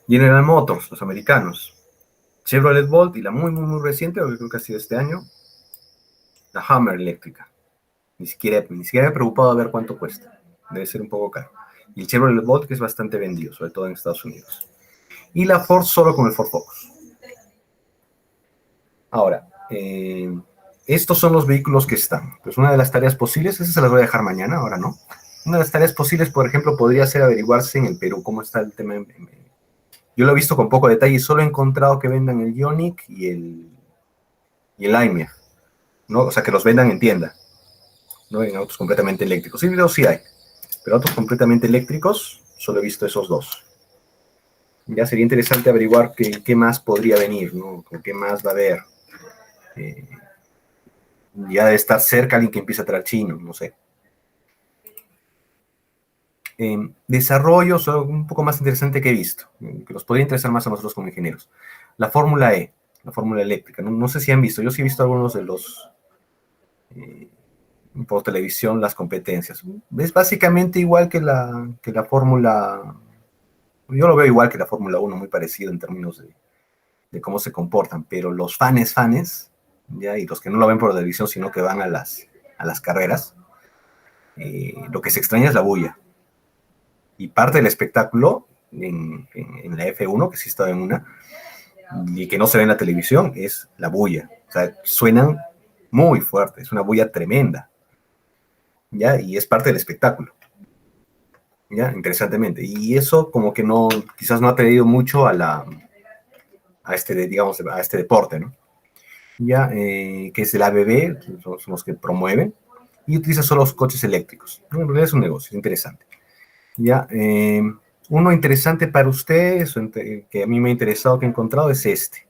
General Motors, los americanos. Chevrolet Bolt y la muy reciente, creo que ha sido este año, la Hammer eléctrica. Ni siquiera me he preocupado a ver cuánto cuesta. Debe ser un poco caro. Y el Chevrolet Bolt, que es bastante vendido, sobre todo en Estados Unidos. Y la Ford solo con el Ford Focus. Ahora, estos son los vehículos que están. Pues una de las tareas posibles, esas se las voy a dejar mañana, ahora no. Una de las tareas posibles, por ejemplo, podría ser averiguarse en el Perú cómo está el tema. Yo lo he visto con poco detalle y solo he encontrado que vendan el Ioniq y el Aimia, ¿no? O sea, que los vendan en tienda, ¿no? En autos completamente eléctricos. Sí, videos sí hay, pero autos completamente eléctricos, solo he visto esos dos. Ya sería interesante averiguar qué más podría venir, ¿no? ¿Qué más va a haber? Ya debe estar cerca alguien que empiece a traer chino, no sé. Desarrollos un poco más interesante que he visto, que nos podría interesar más a nosotros como ingenieros. La Fórmula E, la Fórmula eléctrica. No sé si han visto, yo sí he visto algunos de los por televisión las competencias. Es básicamente igual que la Fórmula Yo lo veo igual que la Fórmula 1, muy parecido en términos de cómo se comportan, pero los fans, ya, y los que no lo ven por televisión, sino que van a las carreras, lo que se extraña es la bulla. Y parte del espectáculo en la F1, que sí estaba en una, y que no se ve en la televisión, es la bulla. O sea, suenan muy fuerte, es una bulla tremenda, ¿ya? Y es parte del espectáculo, ¿ya? Interesantemente. Y eso como que no, quizás no ha traído mucho a este deporte, ¿no? Ya, que es el ABB, son los que promueven, y utiliza solo los coches eléctricos. En realidad es un negocio, es interesante. Ya, uno interesante para ustedes, que a mí me ha interesado, que he encontrado, es este.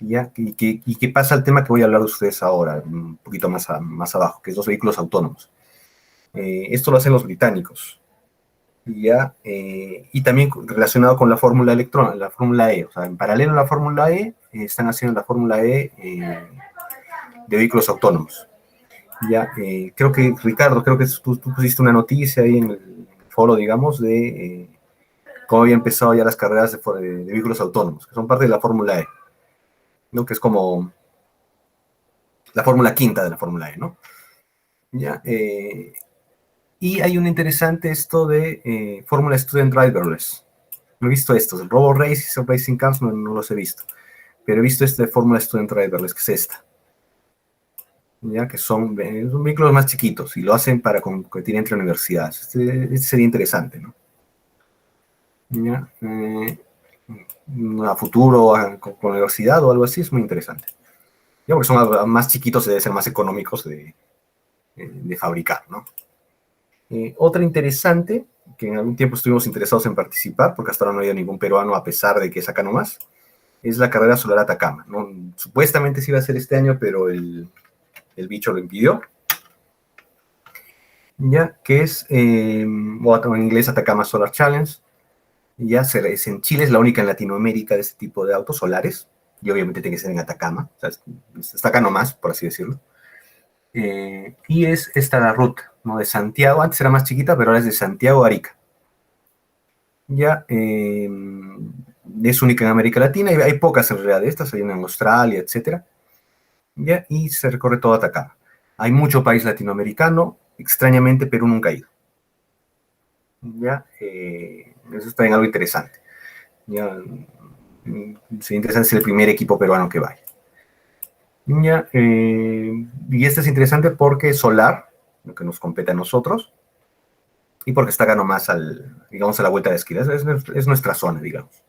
¿Ya? Y que pasa al tema que voy a hablar de ustedes ahora, un poquito más abajo, que es los vehículos autónomos. Esto lo hacen los británicos. ¿Ya? Y también relacionado con la fórmula electrónica, la fórmula E. O sea, en paralelo a la fórmula E, están haciendo la fórmula E de vehículos autónomos. ¿Ya? Creo que, Ricardo, creo que tú pusiste una noticia ahí en el foro, digamos, de cómo había empezado ya las carreras de vehículos autónomos, que son parte de la fórmula E, ¿no? Que es como la fórmula quinta de la fórmula E, ¿no? ¿Ya? Y hay un interesante esto de Fórmula Student Driverless. No he visto estos, el Robo Race y Racing Cars no los he visto, pero he visto este de Fórmula Student Driverless, que es esta. ¿Ya? Que son vehículos más chiquitos y lo hacen para competir entre universidades. Este sería interesante, ¿no? ¿Ya? A futuro con la universidad o algo así es muy interesante. Ya, porque son más chiquitos y deben ser más económicos de fabricar, ¿no? Otra interesante, que en algún tiempo estuvimos interesados en participar, porque hasta ahora no había ningún peruano, a pesar de que es acá nomás, es la carrera solar Atacama, ¿no? Supuestamente se iba a hacer este año, pero el bicho lo impidió. Ya, que es, o en inglés, Atacama Solar Challenge. Ya es en Chile, es la única en Latinoamérica de este tipo de autos solares, y obviamente tiene que ser en Atacama, o sea, está acá nomás, por así decirlo. Y es esta la ruta, ¿no? De Santiago, antes era más chiquita, pero ahora es de Santiago a Arica. Ya, es única en América Latina, y hay pocas en realidad de estas, hay una en Australia, etcétera. Ya, y se recorre todo Atacama. Hay mucho país latinoamericano, extrañamente Perú nunca ha ido. Ya, eso está en algo interesante. Ya, sería interesante ser el primer equipo peruano que vaya. Ya, y este es interesante porque es solar, lo que nos compete a nosotros, y porque está acá nomás digamos, a la vuelta de esquina. Es nuestra zona, digamos.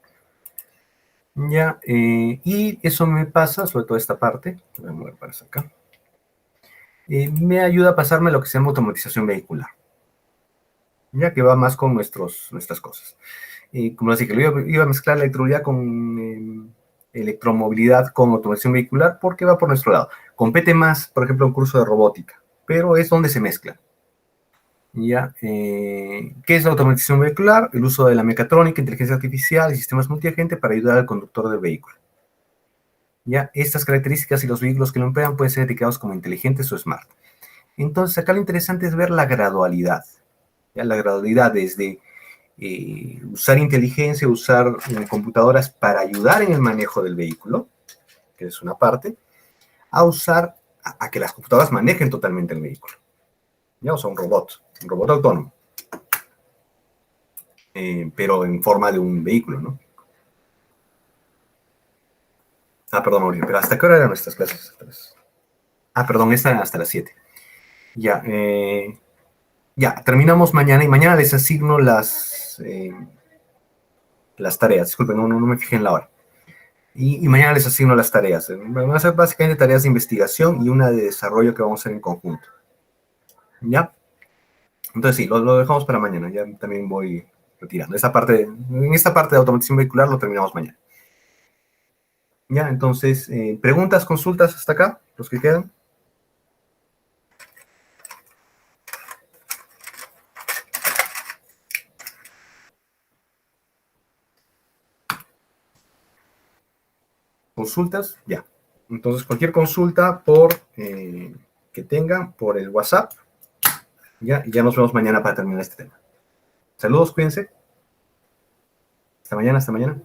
Ya, y eso me pasa, sobre todo esta parte, voy a mover para acá, me ayuda a pasarme lo que se llama automatización vehicular, ya que va más con nuestras cosas. Como les dije, iba a mezclar la electromovilidad con electromovilidad con automatización vehicular porque va por nuestro lado. Compete más, por ejemplo, un curso de robótica, pero es donde se mezcla. ¿Ya? ¿Qué es la automatización vehicular? El uso de la mecatrónica, inteligencia artificial y sistemas multiagente para ayudar al conductor del vehículo. ¿Ya? Estas características y los vehículos que lo emplean pueden ser etiquetados como inteligentes o smart. Entonces, acá lo interesante es ver la gradualidad. ¿Ya? La gradualidad desde usar inteligencia, usar computadoras para ayudar en el manejo del vehículo, que es una parte, a que las computadoras manejen totalmente el vehículo. ¿Ya? O sea, un robot autónomo, pero en forma de un vehículo, ¿no? Perdón, Mauricio, pero ¿hasta qué hora eran nuestras clases? Perdón, esta hasta las 7. Ya, ya, terminamos mañana y mañana les asigno las tareas. Disculpen, no me fijé en la hora. Y mañana les asigno las tareas. Van a ser básicamente tareas de investigación y una de desarrollo que vamos a hacer en conjunto. ¿Ya? Entonces sí, lo dejamos para mañana. Ya también voy retirando. En esta parte de automatización vehicular lo terminamos mañana. ¿Ya? Entonces, preguntas, consultas hasta acá, los que quedan. Consultas, ya. Entonces, cualquier consulta que tengan por el WhatsApp, ya nos vemos mañana para terminar este tema. Saludos, cuídense. Hasta mañana, hasta mañana.